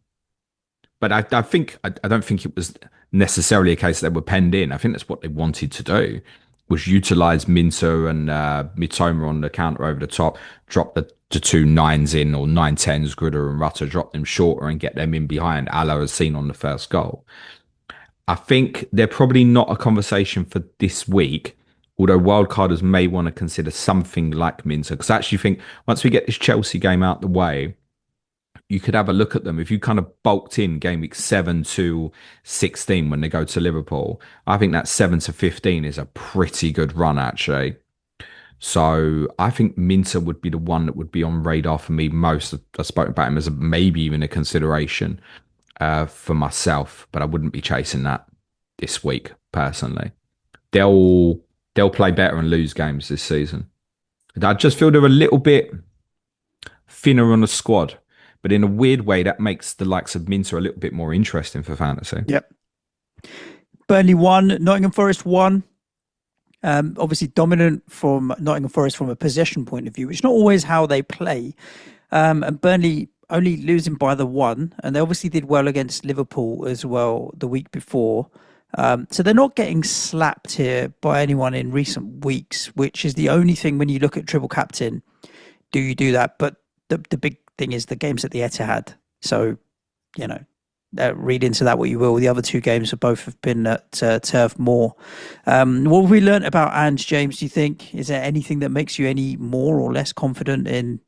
S2: But I don't think it was necessarily a case that they were penned in. I think that's what they wanted to do, was utilise Minter and Mitoma on the counter over the top, drop the two nines in, or 9-10s, Gruder and Rutter, drop them shorter and get them in behind, a la as seen on the first goal. I think they're probably not a conversation for this week, although wildcarders may want to consider something like Minter, because I actually think once we get this Chelsea game out the way, you could have a look at them. If you kind of bulked in game week 7 to 16 when they go to Liverpool, I think that 7 to 15 is a pretty good run, actually. So I think Minter would be the one that would be on radar for me most. I spoke about him as maybe even a consideration for myself, but I wouldn't be chasing that this week personally. They'll play better and lose games this season. I just feel they're a little bit thinner on the squad, but in a weird way that makes the likes of Minter a little bit more interesting for fantasy.
S1: Yep. Burnley 1, Nottingham Forest 1. Obviously dominant from Nottingham Forest from a possession point of view, which is not always how they play. And Burnley only losing by the 1, and they obviously did well against Liverpool as well the week before. So they're not getting slapped here by anyone in recent weeks, which is the only thing when you look at triple captain, do you do that? But the big thing is the games at the Etihad. So, read into that what you will. The other 2 games have both have been at Turf Moor. What have we learnt about Ange, James, do you think? Is there anything that makes you any more or less confident in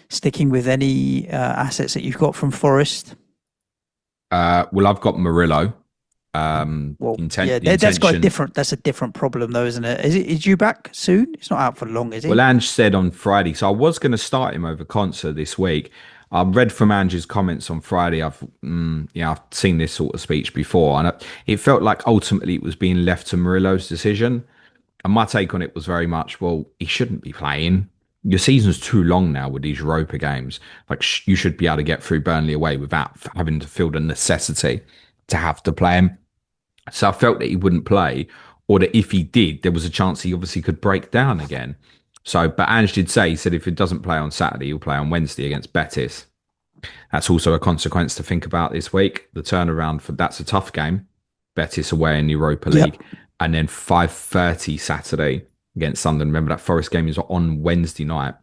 S1: sticking with any assets that you've got from Forest?
S2: Well, I've got Murillo.
S1: That's got that's a different problem though, isn't it? Is you back soon? It's not out for long, is he?
S2: Well, Ange said on Friday, so I was going to start him over Conser this week. I read from Ange's comments on Friday. I've seen this sort of speech before, and it felt like ultimately it was being left to Murillo's decision. And my take on it was very much, well, he shouldn't be playing. Your season's too long now with these Europa games. Like you should be able to get through Burnley away without having to feel the necessity to have to play him. So I felt that he wouldn't play, or that if he did, there was a chance he obviously could break down again. So, but Ange did say, he said if he doesn't play on Saturday, he'll play on Wednesday against Betis. That's also a consequence to think about this week. The turnaround that's a tough game. Betis away in the Europa League. And then 5:30 Saturday against Sunderland. Remember that Forest game is on Wednesday night.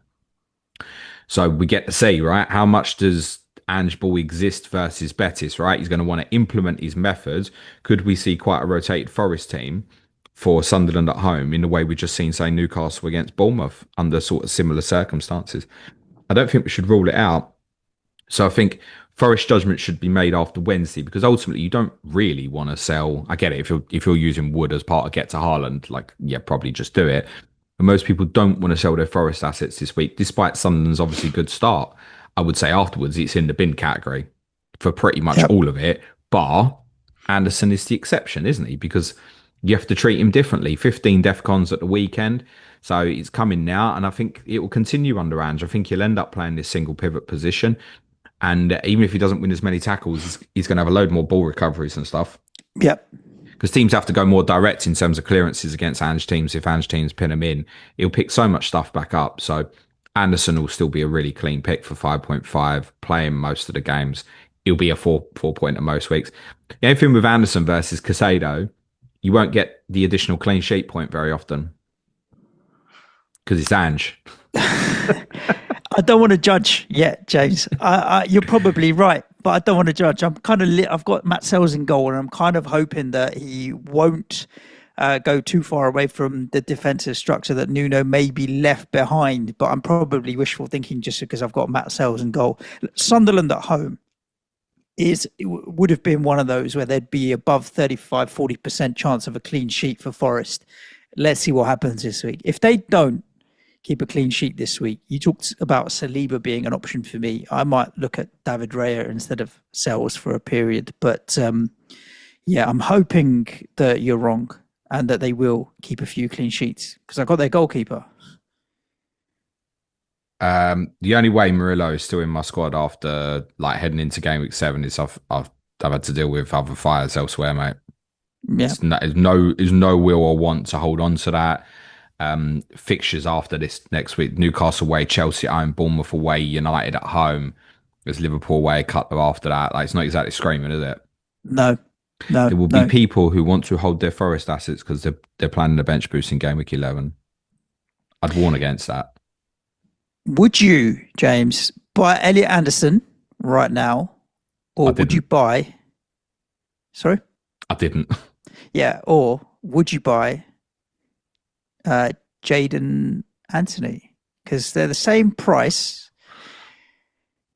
S2: So we get to see, right? How much does Ange Ball exist versus Betis, right? He's going to want to implement his methods. Could we see quite a rotated Forest team for Sunderland at home in the way we've just seen, say, Newcastle against Bournemouth under sort of similar circumstances? I don't think we should rule it out. So I think Forest judgment should be made after Wednesday, because ultimately you don't really want to sell. I get it. If you're using Wood as part of get to Haaland, probably just do it. But most people don't want to sell their Forest assets this week, despite Sunderland's obviously good start. I would say afterwards it's in the bin category for pretty much all of it. Bar Anderson is the exception, isn't he? Because you have to treat him differently. 15 DEFCONs at the weekend. So it's coming now, and I think it will continue under Ange. I think he'll end up playing this single pivot position. And even if he doesn't win as many tackles, he's going to have a load more ball recoveries and stuff.
S1: Yep.
S2: Because teams have to go more direct in terms of clearances against Ange teams. If Ange teams pin him in, he'll pick so much stuff back up. So Anderson will still be a really clean pick for 5.5, playing most of the games. He'll be a 4-pointer most weeks. The only thing with Anderson versus Caicedo, you won't get the additional clean sheet point very often. Because it's Ange.
S1: I don't want to judge yet, James. You're probably right, but I don't want to judge. I'm kind of I've got Matt Sells in goal, and I'm kind of hoping that he won't go too far away from the defensive structure that Nuno may be left behind. But I'm probably wishful thinking just because I've got Matt Sells in goal. Sunderland at home would have been one of those where there'd be above 35-40% chance of a clean sheet for Forest. Let's see what happens this week. If they don't keep a clean sheet this week, you talked about Saliba being an option for me. I might look at David Raya instead of Sells for a period. But I'm hoping that you're wrong and that they will keep a few clean sheets, because I've got their goalkeeper.
S2: The only way Murillo is still in my squad after heading into game week 7 is I've had to deal with other fires elsewhere, mate. Yeah. There's no will or want to hold on to that. Fixtures after this next week: Newcastle away, Chelsea at home, Bournemouth away, United at home. There's Liverpool away, a couple after that. It's not exactly screaming, is it?
S1: No.
S2: There will be people who want to hold their Forest assets because they're planning a bench boost in game week 11. I'd warn against that.
S1: Would you, James, buy Elliot Anderson right now, or would you buy? Sorry,
S2: I didn't.
S1: Yeah, or would you buy Jadon Anthony? Because they're the same price.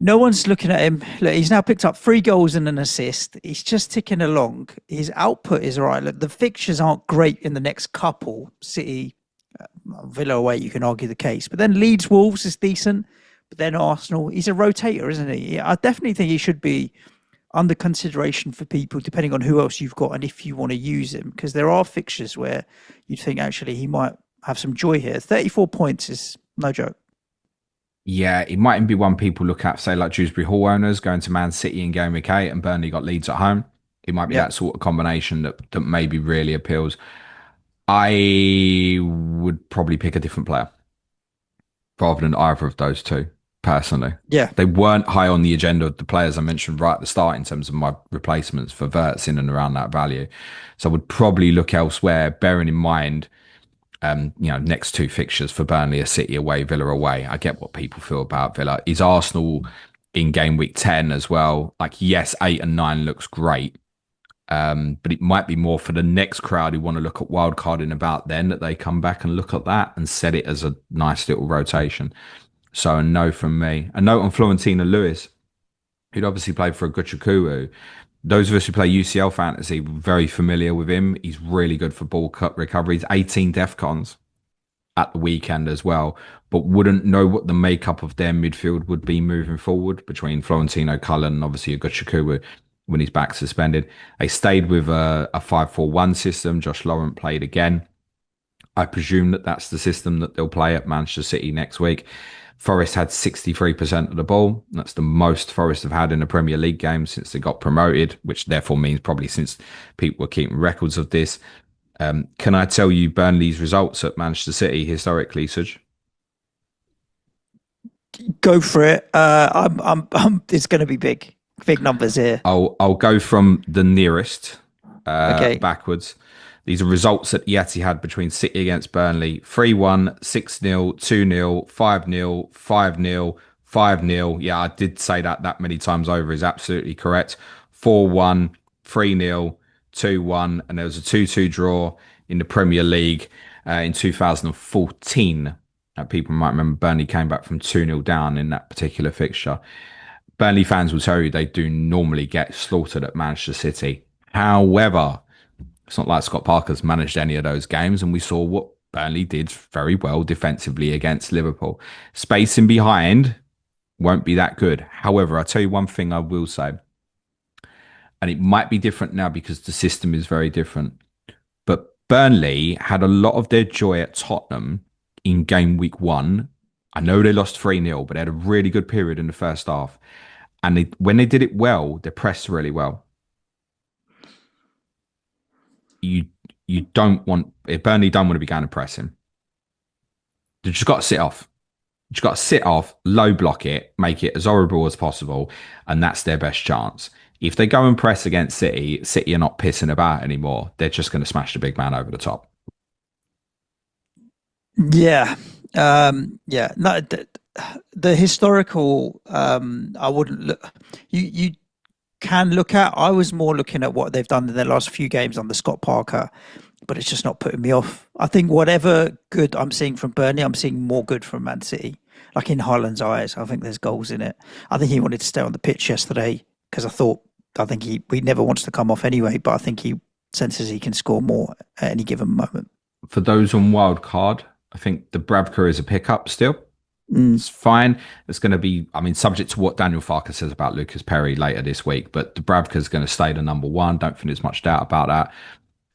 S1: No one's looking at him. Look, he's now picked up 3 goals and an assist. He's just ticking along. His output is all right. Look, the fixtures aren't great in the next couple. City, Villa away, you can argue the case. But then Leeds, Wolves is decent. But then Arsenal, he's a rotator, isn't he? I definitely think he should be under consideration for people, depending on who else you've got and if you want to use him. Because there are fixtures where you'd think actually he might have some joy here. 34 points is no joke.
S2: Yeah, it mightn't be one people look at, say, like Dewsbury Hall owners going to Man City in game week 8 and Burnley got Leeds at home. It might be
S1: Yeah.
S2: that sort of combination that maybe really appeals. I would probably pick a different player rather than either of those two, personally.
S1: Yeah.
S2: They weren't high on the agenda of the players I mentioned right at the start in terms of my replacements for Verts in and around that value. So I would probably look elsewhere, bearing in mind next two fixtures for Burnley are City away, Villa away. I get what people feel about Villa. Is Arsenal in game week 10 as well? Like, yes, 8 and 9 looks great. But it might be more for the next crowd who want to look at wildcarding about then that they come back and look at that and set it as a nice little rotation. So a no from me. A note on Florentina Lewis, who'd obviously played for a Guchukuwu. Those of us who play UCL fantasy were very familiar with him. He's really good for ball cut recoveries. 18 DEFCONs at the weekend as well, but wouldn't know what the makeup of their midfield would be moving forward between Florentino, Cullen, and obviously Guchukuwu when he's back suspended. They stayed with a 5-4-1 system. Josh Laurent played again. I presume that that's the system that they'll play at Manchester City next week. Forest had 63% of the ball. That's the most Forest have had in a Premier League game since they got promoted, which therefore means probably since people were keeping records of this. Can I tell you Burnley's results at Manchester City historically, Suj?
S1: Go for it. It's going to be big numbers here.
S2: I'll go from the nearest
S1: Okay.
S2: backwards. These are results at Etihad between City against Burnley: 3-1, 6-0, 2-0, 5-0, 5-0, 5-0. Yeah, I did say that many times over is absolutely correct. 4-1, 3-0, 2-1, and there was a 2-2 draw in the Premier League in 2014. People might remember Burnley came back from 2-0 down in that particular fixture. Burnley fans will tell you they do normally get slaughtered at Manchester City. However, it's not like Scott Parker's managed any of those games, and we saw what Burnley did very well defensively against Liverpool. Spacing behind won't be that good. However, I'll tell you one thing I will say, and it might be different now because the system is very different, but Burnley had a lot of their joy at Tottenham in game week 1. I know they lost 3-0, but they had a really good period in the first half. And when they did it well, they pressed really well. You don't want Burnley don't want to be going to press him. You just got to sit off. You just got to sit off, low block it, make it as horrible as possible, and that's their best chance. If they go and press against City, City are not pissing about anymore. They're just going to smash the big man over the top.
S1: Yeah. Yeah. No, the historical, I wouldn't look. You can look at. I was more looking at what they've done in their last few games under Scott Parker, but it's just not putting me off. I think whatever good I'm seeing from Burnley, I'm seeing more good from Man City. Like in Haaland's eyes, I think there's goals in it. I think he wanted to stay on the pitch yesterday because I think he never wants to come off anyway, but I think he senses he can score more at any given moment.
S2: For those on wild card, I think the Bravka is a pickup still. It's fine. It's going to be, subject to what Daniel Farker says about Lucas Perry later this week, but Dubravka is going to stay the number one. Don't think there's much doubt about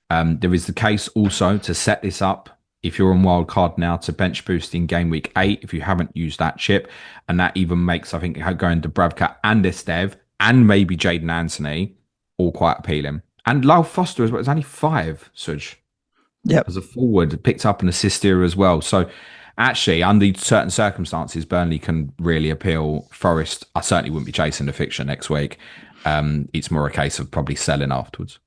S2: that. There is the case also to set this up, if you're on wild card now, to bench boost in game week 8 if you haven't used that chip. And that even makes, I think, going Dubravka and Estev and maybe Jaden Anthony all quite appealing. And Lyle Foster as well. It's only 5, Suj.
S1: Yep.
S2: As a forward, picked up an assist here as well. So actually, under certain circumstances, Burnley can really appeal. Forest, I certainly wouldn't be chasing the fixture next week. It's more a case of probably selling afterwards.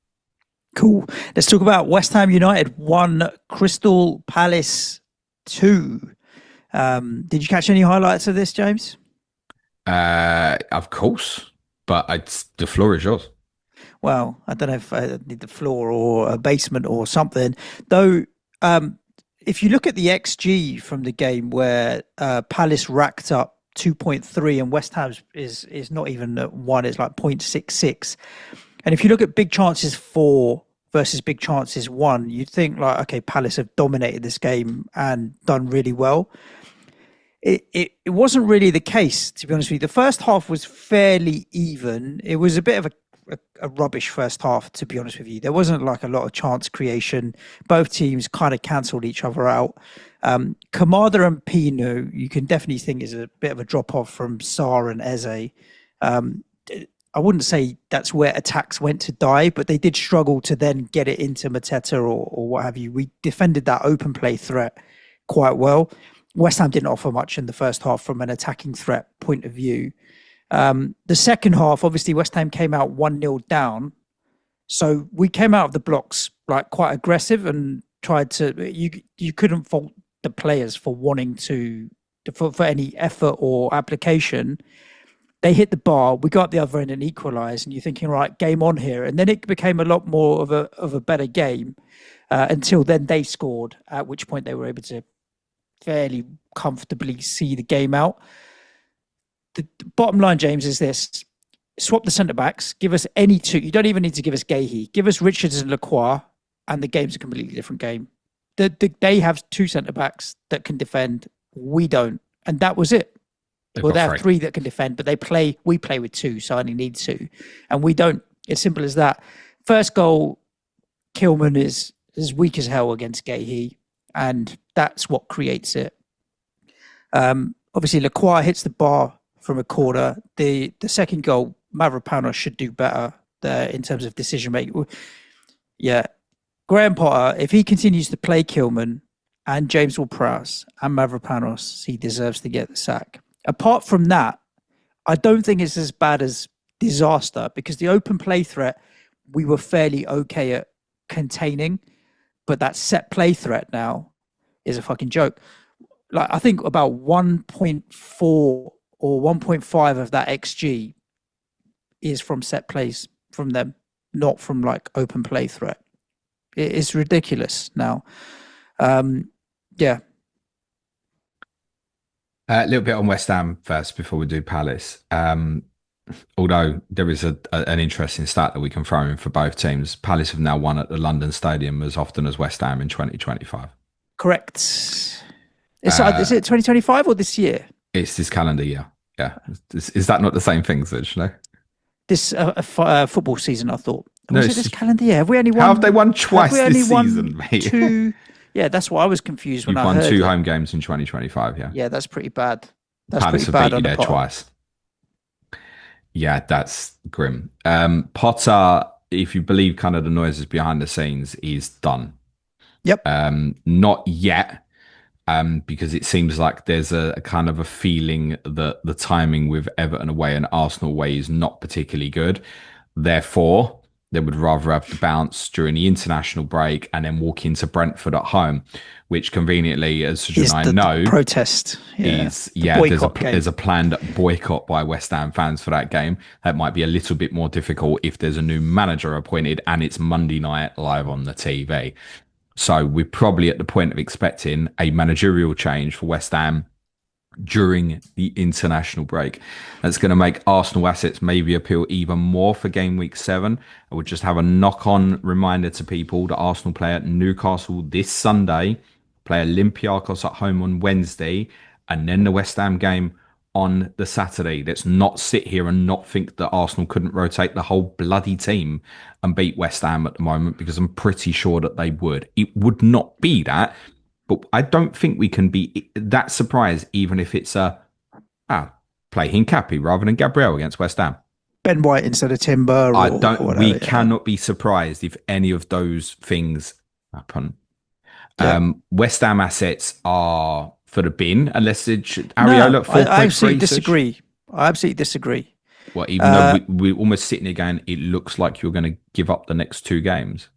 S1: Cool. Let's talk about West Ham United 1, Crystal Palace 2. Did you catch any highlights of this, James?
S2: Of course, but the floor is yours.
S1: Well, I don't know if I need the floor or a basement or something. Though, if you look at the XG from the game where Palace racked up 2.3, and West Ham's is not even at 1, it's like 0.66. And if you look at big chances for versus big chances won, you'd think like, okay, Palace have dominated this game and done really well. It wasn't really the case, to be honest with you. The first half was fairly even. It was a bit of a rubbish first half, to be honest with you. There wasn't like a lot of chance creation. Both teams kind of cancelled each other out. Kamada and Pino, you can definitely think is a bit of a drop off from Sarr and Eze. I wouldn't say that's where attacks went to die, but they did struggle to then get it into Mateta or what have you. We defended that open play threat quite well. West Ham didn't offer much in the first half from an attacking threat point of view. The second half, obviously, West Ham came out 1-0 down. So we came out of the blocks like quite aggressive and tried to. You couldn't fault the players for wanting for any effort or application. They hit the bar. We got up the other end and equalised, and you're thinking, right, game on here. And then it became a lot more of a better game until then they scored. At which point they were able to fairly comfortably see the game out. The bottom line, James, is this: swap the centre backs, give us any two. You don't even need to give us Gahey. Give us Richards and Lacroix, and the game's a completely different game. They have two centre backs that can defend. We don't, and that was it. Well, they have three that can defend, but we play with two, so I only need two, and we don't. It's simple as that. First goal, Kilman is as weak as hell against Gahey, and that's what creates it. Obviously, Lacroix hits the bar from a corner. The second goal, Mavropanos should do better there in terms of decision making. Yeah, Graham Potter, if he continues to play Kilman and James Ward-Prowse and Mavropanos, he deserves to get the sack. Apart from that, I don't think it's as bad as disaster, because the open play threat we were fairly okay at containing, but that set play threat now is a fucking joke. Like, I think about 1.4 or 1.5 of that XG is from set plays from them, not from like open play threat. It's ridiculous now. Yeah.
S2: A little bit on West Ham first before we do Palace. Although there is an interesting stat that we can throw in for both teams. Palace have now won at the London Stadium as often as West Ham in 2025. Correct.
S1: Is it 2025 or this year?
S2: It's this calendar year. Yeah. Is that not the same thing, Suj? No?
S1: This football season, I thought. Was it this calendar year? Have we only won?
S2: How have they won twice this season, mate?
S1: Two. Yeah, that's why I was confused when I heard.
S2: You've won two home games in 2025, yeah.
S1: Yeah, that's pretty bad. That's
S2: Palace
S1: pretty bad
S2: have beat you there twice. Yeah, that's grim. Potter, if you believe kind of the noises behind the scenes, is done.
S1: Yep.
S2: Not yet, because it seems like there's a kind of a feeling that the timing with Everton away and Arsenal away is not particularly good. Therefore, they would rather have the bounce during the international break and then walk into Brentford at home, which conveniently, as Suj and I know,
S1: the protest
S2: there's a planned boycott by West Ham fans for that game. That might be a little bit more difficult if there's a new manager appointed and it's Monday night live on the TV. So we're probably at the point of expecting a managerial change for West Ham during the international break. That's going to make Arsenal assets maybe appeal even more for game week 7. I would just have a knock-on reminder to people that Arsenal play at Newcastle this Sunday, play Olympiacos at home on Wednesday, and then the West Ham game on the Saturday. Let's not sit here and not think that Arsenal couldn't rotate the whole bloody team and beat West Ham at the moment, because I'm pretty sure that they would. It would not be that, but I don't think we can be that surprised, even if it's play Hincapi rather than Gabriel against West Ham.
S1: Ben White instead of Timber.
S2: We cannot be surprised if any of those things happen. Yeah. West Ham assets are for the bin, unless it's Areola at 4.3.
S1: I absolutely disagree. I absolutely disagree.
S2: Well, even though we're almost sitting again, it looks like you're going to give up the next two games.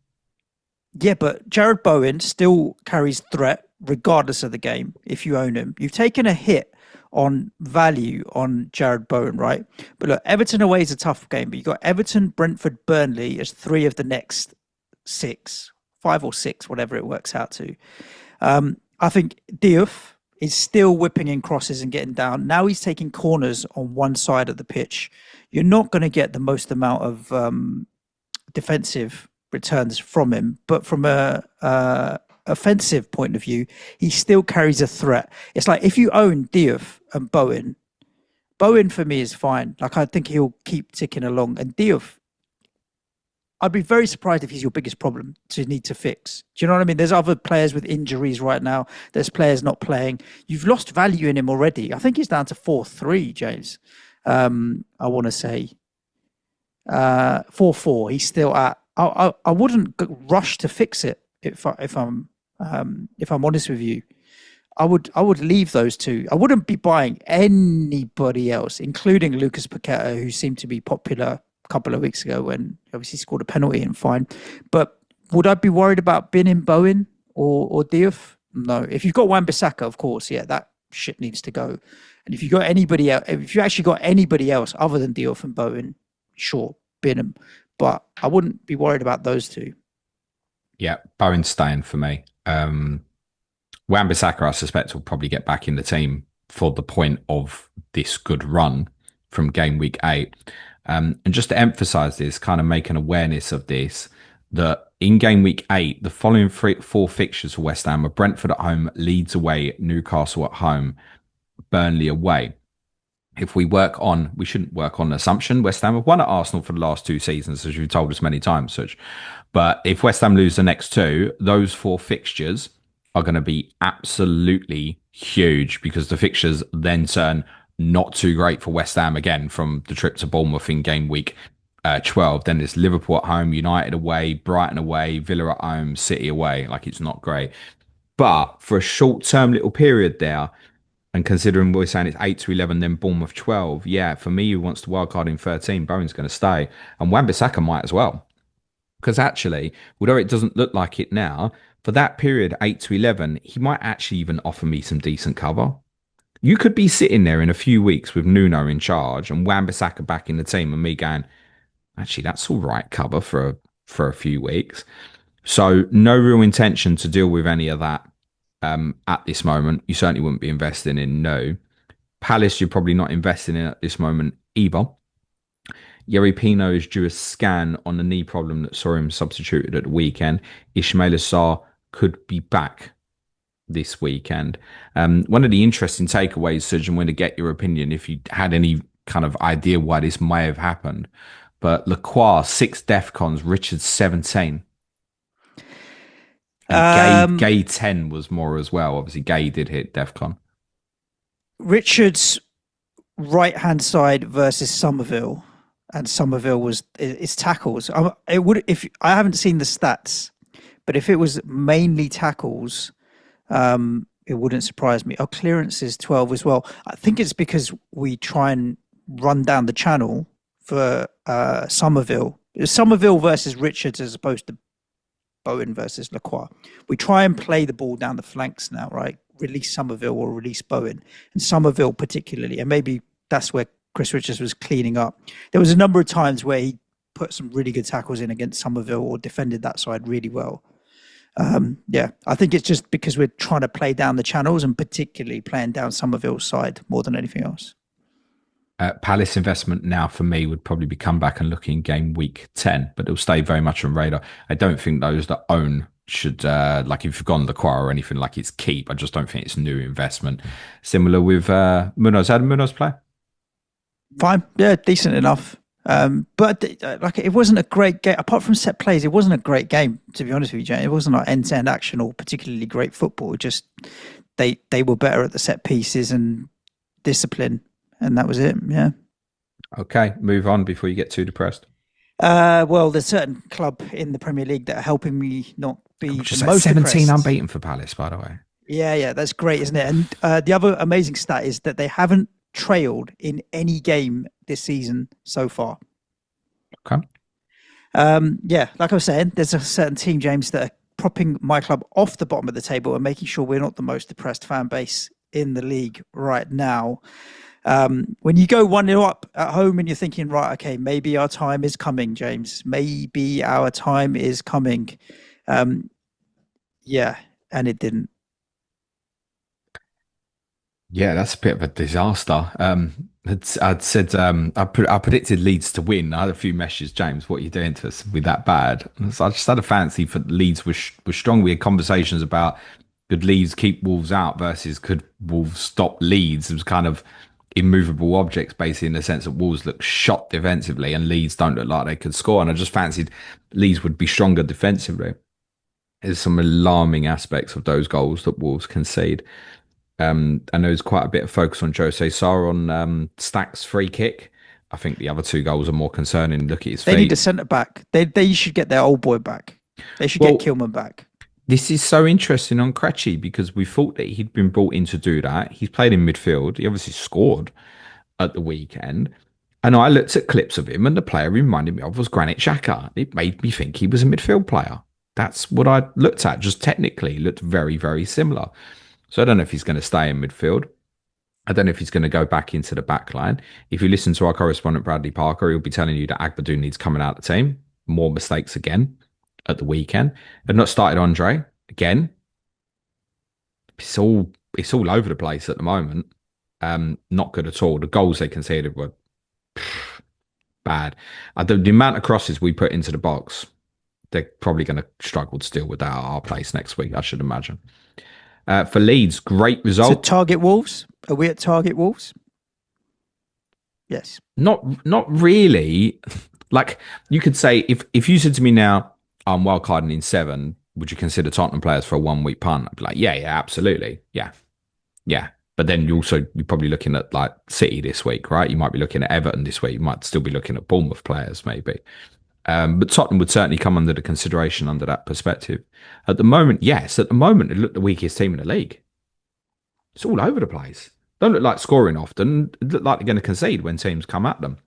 S1: Yeah, but Jared Bowen still carries threat regardless of the game if you own him. You've taken a hit on value on Jared Bowen, right? But look, Everton away is a tough game, but you've got Everton, Brentford, Burnley as 3 of the next 6, 5 or 6, whatever it works out to. I think Diouf is still whipping in crosses and getting down. Now he's taking corners on one side of the pitch. You're not going to get the most amount of defensive returns from him, but from a offensive point of view, he still carries a threat. It's like if you own Diouf and Bowen for me is fine. Like I think he'll keep ticking along, and Diouf, I'd be very surprised if he's your biggest problem to need to fix. Do you know what I mean? There's other players with injuries right now. There's players not playing. You've lost value in him already. I think he's down to 4-3, James. I want to say 4-4. He's still at. I wouldn't rush to fix it if I'm honest with you. I would leave those two. I wouldn't be buying anybody else, including Lucas Paqueta, who seemed to be popular couple of weeks ago when obviously scored a penalty and fine. But would I be worried about binning Bowen or Diouf? No. If you've got Wan-Bissaka, of course, yeah, that shit needs to go. And if you got anybody else, if you actually got anybody else other than Diouf and Bowen, sure, bin them. But I wouldn't be worried about those two.
S2: Yeah, Bowen's staying for me. Wan-Bissaka, I suspect, will probably get back in the team for the point of this good run from game week 8. And just to emphasize this, kind of make an awareness of this, that in game week 8, the following 4 fixtures for West Ham are Brentford at home, Leeds away, Newcastle at home, Burnley away. If we shouldn't work on assumption. West Ham have won at Arsenal for the last 2 seasons, as you've told us many times, Suj. But if West Ham lose the next 2, those 4 fixtures are going to be absolutely huge, because the fixtures then turn not too great for West Ham again from the trip to Bournemouth in game week 12. Then there's Liverpool at home, United away, Brighton away, Villa at home, City away. Like, it's not great. But for a short-term little period there, and considering we're saying it's 8 to 11, then Bournemouth 12, yeah, for me, who wants to wildcard in 13, Bowen's going to stay. And Wan-Bissaka might as well. Because actually, although it doesn't look like it now, for that period, 8 to 11, he might actually even offer me some decent cover. You could be sitting there in a few weeks with Nuno in charge and Wan-Bissaka back in the team, and me going, actually, that's all right cover for a few weeks. So no real intention to deal with any of that at this moment. You certainly wouldn't be investing in no. Palace, you're probably not investing in at this moment either. Yerry Pino is due a scan on the knee problem that saw him substituted at the weekend. Ismail Assar could be back this weekend. One of the interesting takeaways, Suj, and want to get your opinion if you had any kind of idea why this may have happened. But Lacroix, 6 DEFCONs, Richards 17. And Gay 10 was more as well. Obviously, Gay did hit DEFCON.
S1: Richards' right-hand side versus Somerville, and Somerville was its tackles. It would, if I haven't seen the stats, but if it was mainly tackles, it wouldn't surprise me. Our clearance is 12 as well. I think it's because we try and run down the channel for Somerville. Somerville versus Richards as opposed to Bowen versus Lacroix. We try and play the ball down the flanks now, right? Release Somerville or release Bowen. And Somerville particularly, and maybe that's where Chris Richards was cleaning up. There was a number of times where he put some really good tackles in against Somerville or defended that side really well. Yeah, I think it's just because we're trying to play down the channels and particularly playing down Somerville's side more than anything else.
S2: Palace investment now for me would probably be come back and look in game week 10, but it'll stay very much on radar. I don't think those that own should, like if you've gone Lacroix or anything, like it's keep. I just don't think it's new investment. Similar with Munoz. How did Munoz play?
S1: Fine. Yeah, decent enough. But like it wasn't a great game. Apart from set plays, it wasn't a great game, to be honest with you, Jane. It wasn't like end-to-end action or particularly great football. Just they were better at the set pieces and discipline. And that was it, yeah.
S2: Okay, move on before you get too depressed.
S1: Well, there's certain club in the Premier League that are helping me not be
S2: just
S1: the most
S2: 17
S1: depressed.
S2: unbeaten for Palace, by the way.
S1: Yeah, that's great, isn't it? And the other amazing stat is that they haven't trailed in any game this season so far.
S2: Okay.
S1: Yeah, like I was saying, there's a certain team, James, that are propping my club off the bottom of the table and making sure we're not the most depressed fan base in the league right now. When you go 1-0 up at home and you're thinking, right, okay, maybe our time is coming, James. Maybe our time is coming. Yeah, and it didn't.
S2: Yeah, that's a bit of a disaster. I'd said I predicted Leeds to win. I had a few messages, James. What are you doing to us with that bad? And so I just had a fancy for Leeds was strong. We had conversations about could Leeds keep Wolves out versus could Wolves stop Leeds. It was kind of immovable objects, basically, in the sense that Wolves look shot defensively and Leeds don't look like they could score. And I just fancied Leeds would be stronger defensively. There's some alarming aspects of those goals that Wolves concede. I know there's quite a bit of focus on Jose Sarr on Stack's free kick. I think the other two goals are more concerning. Look at his
S1: They need a
S2: feet.
S1: centre back. They should get their old boy back. They should get
S2: Well,
S1: Kilman back.
S2: this is so interesting on Krejci because we thought that he'd been brought in to do that. He's played in midfield. He obviously scored at the weekend. And I looked at clips of him, and the player he reminded me of was Granit Xhaka. It made me think he was a midfield player. That's what I looked at. Just technically, he looked very, very similar. So I don't know if he's going to stay in midfield. I don't know if he's going to go back into the back line. If you listen to our correspondent, Bradley Parker, he'll be telling you that Agbadou needs coming out of the team. More mistakes again at the weekend. They've not started Andre again. It's all over the place at the moment. Not good at all. The goals they conceded were bad. The amount of crosses we put into the box, they're probably going to struggle to deal with that at our place next week, I should imagine. For Leeds, great
S1: To
S2: result.
S1: target Wolves? Are we at target Wolves? Yes.
S2: Not really. Like you could say, if you said to me now, I'm wildcarding in seven, would you consider Tottenham players for a 1 week punt? I'd be like, yeah, absolutely, yeah. But then you're probably looking at like City this week, right? You might be looking at Everton this week. You might still be looking at Bournemouth players, maybe. But Tottenham would certainly come under the consideration under that perspective. At the moment, yes. At the moment, it looked the weakest team in the league. It's all over the place. Don't look like scoring often. It look like they're going to concede when teams come at them.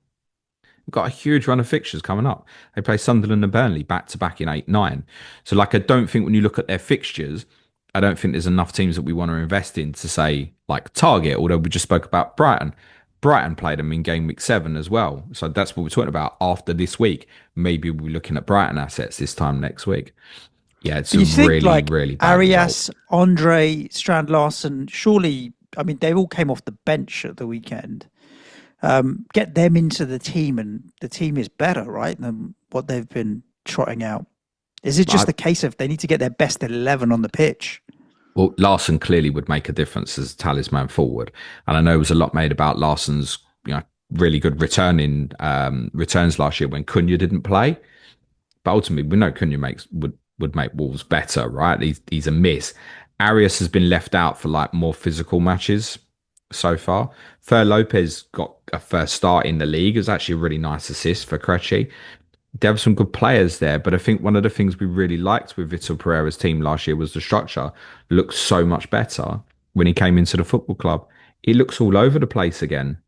S2: We've got a huge run of fixtures coming up. They play Sunderland and Burnley back to back in 8-9. So, like, I don't think when you look at their fixtures, I don't think there's enough teams that we want to invest in to say, like, target, although we just spoke about Brighton. Brighton played them in game week 7 as well. So that's what we're talking about after this week. Maybe we'll be looking at Brighton assets this time next week. Yeah, it's
S1: But
S2: a
S1: you think
S2: really,
S1: like
S2: really bad result.
S1: Arias, Andre, Strand Larson, surely, I mean, they all came off the bench at the weekend. Get them into the team, and the team is better, right, than what they've been trotting out. Is it just
S2: I,
S1: a case of they need to get their best 11 on the pitch?
S2: Well, Larson clearly would make a difference as a talisman forward, and I know there was a lot made about Larson's, really good returns last year when Cunha didn't play. But ultimately, we know Cunha would make Wolves better, right? He's a miss. Arias has been left out for like more physical matches so far. Fer Lopez got a first start in the league. It was actually a really nice assist for Krejci. There were some good players there, but I think one of the things we really liked with Vitor Pereira's team last year was the structure looked so much better when he came into the football club. It looks all over the place again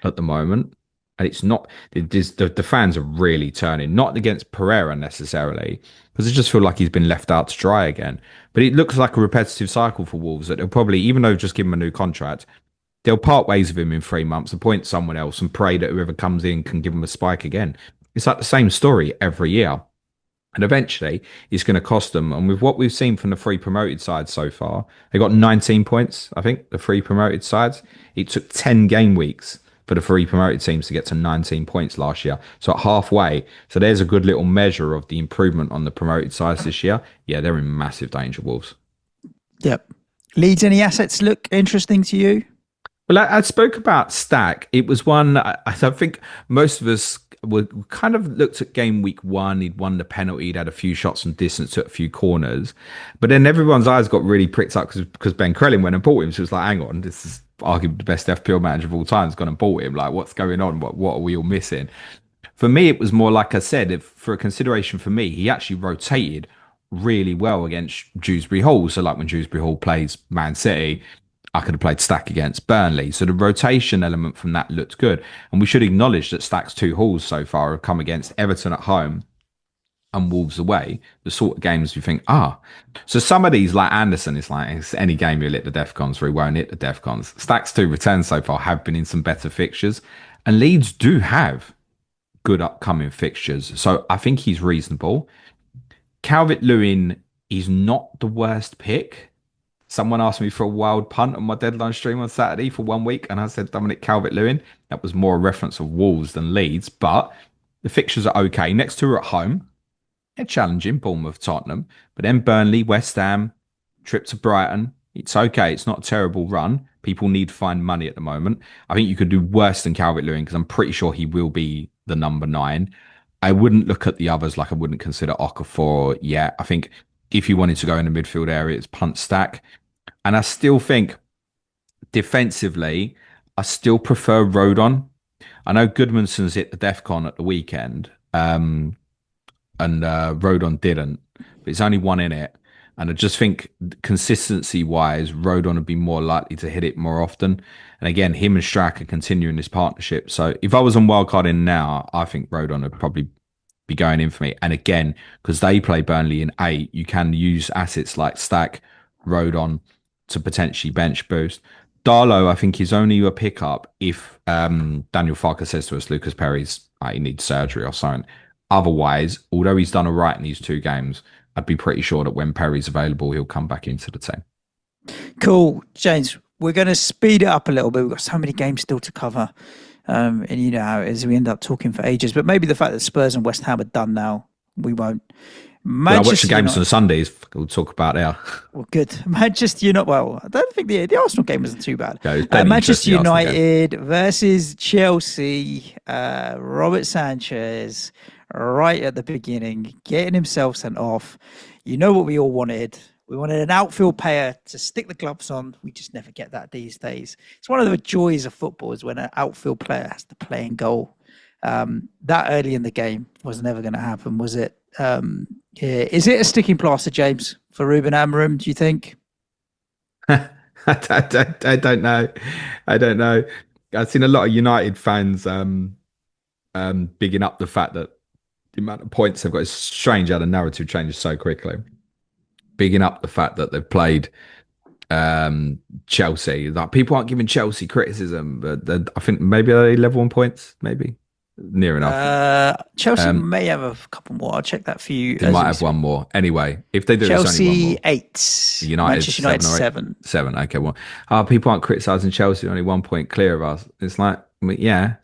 S2: at the moment. And it's not, the fans are really turning, not against Pereira necessarily, because I just feel like he's been left out to dry again. But it looks like a repetitive cycle for Wolves that they'll probably, even though just give him a new contract, they'll part ways with him in 3 months, appoint someone else, and pray that whoever comes in can give him a spike again. It's like the same story every year. And eventually, it's going to cost them. And with what we've seen from the three promoted sides so far, they got 19 points, I think, the three promoted sides. It took 10 game weeks for the three promoted teams to get to 19 points last year. So at halfway, so there's a good little measure of the improvement on the promoted sides this year. Yeah, they're in massive danger, Wolves.
S1: Yep. Leeds, any assets look interesting to you?
S2: Well, I spoke about Stack. It was one I think most of us were kind of looked at game week 1. He'd won the penalty. He'd had a few shots from distance, took a few corners, but then everyone's eyes got really pricked up because Ben Crellin went and bought him. So it was like, hang on, this is arguably the best FPL manager of all time. Has gone and bought him. Like, what's going on? What are we all missing? For me, it was more like I said, for a consideration for me, he actually rotated really well against Dewsbury Hall. So, like when Dewsbury Hall plays Man City, I could have played Stack against Burnley. So the rotation element from that looked good. And we should acknowledge that Stack's two hauls so far have come against Everton at home and Wolves away. The sort of games you think, So some of these, like Anderson, is like, it's any game you hit the Defcons through, won't hit the Defcons. Stack's two returns so far have been in some better fixtures. And Leeds do have good upcoming fixtures. So I think he's reasonable. Calvert Lewin is not the worst pick. Someone asked me for a wild punt on my deadline stream on Saturday for 1 week, and I said Dominic Calvert-Lewin. That was more a reference of Wolves than Leeds, but the fixtures are okay. Next two are at home. They're challenging, Bournemouth, Tottenham, but then Burnley, West Ham, trip to Brighton. It's okay. It's not a terrible run. People need to find money at the moment. I think you could do worse than Calvert-Lewin because I'm pretty sure he will be the number 9. I wouldn't look at the others like I wouldn't consider Okafor yet. I think if you wanted to go in the midfield area, it's punt stack. And I still think defensively, I still prefer Rodon. I know Goodmanson's hit the DEFCON at the weekend, and Rodon didn't, but it's only one in it. And I just think consistency wise, Rodon would be more likely to hit it more often. And again, him and Strack are continuing this partnership. So if I was on wildcard in now, I think Rodon would probably be going in for me. And again, because they play Burnley in 8, you can use assets like Stack, Rodon to potentially bench boost. Darlow, I think, is only a pickup if Daniel Farker says to us, Lucas Perry's he needs surgery or something. Otherwise, although he's done all right in these 2 games, I'd be pretty sure that when Perry's available, he'll come back into the team.
S1: Cool. James, we're going to speed it up a little bit. We've got so many games still to cover. And you know how it is. We end up talking for ages. But maybe the fact that Spurs and West Ham are done now, we won't.
S2: I watch the games on Sundays. We'll talk about there.
S1: Well, good. Manchester United. Well, I don't think the Arsenal game wasn't too bad.
S2: No,
S1: Manchester United versus Chelsea. Robert Sanchez, right at the beginning, getting himself sent off. You know what we all wanted. We wanted an outfield player to stick the gloves on. We just never get that these days. It's one of the joys of football is when an outfield player has to play in goal. That early in the game was never going to happen, was it? Is it a sticking plaster, James, for Ruben Amorim, do you think?
S2: I don't know. I don't know. I've seen a lot of United fans bigging up the fact that the amount of points they've got. It's strange how the narrative changes so quickly. Bigging up the fact that they've played Chelsea. Like, people aren't giving Chelsea criticism, but I think maybe they level on points, maybe. Near enough.
S1: Chelsea may have a couple more. I'll check that for you.
S2: They might have one more. Anyway, if they do,
S1: Chelsea
S2: it's only
S1: 8.
S2: Manchester United 7. 7. Okay, well, people aren't criticising Chelsea. Only 1 point clear of us. It's like, yeah.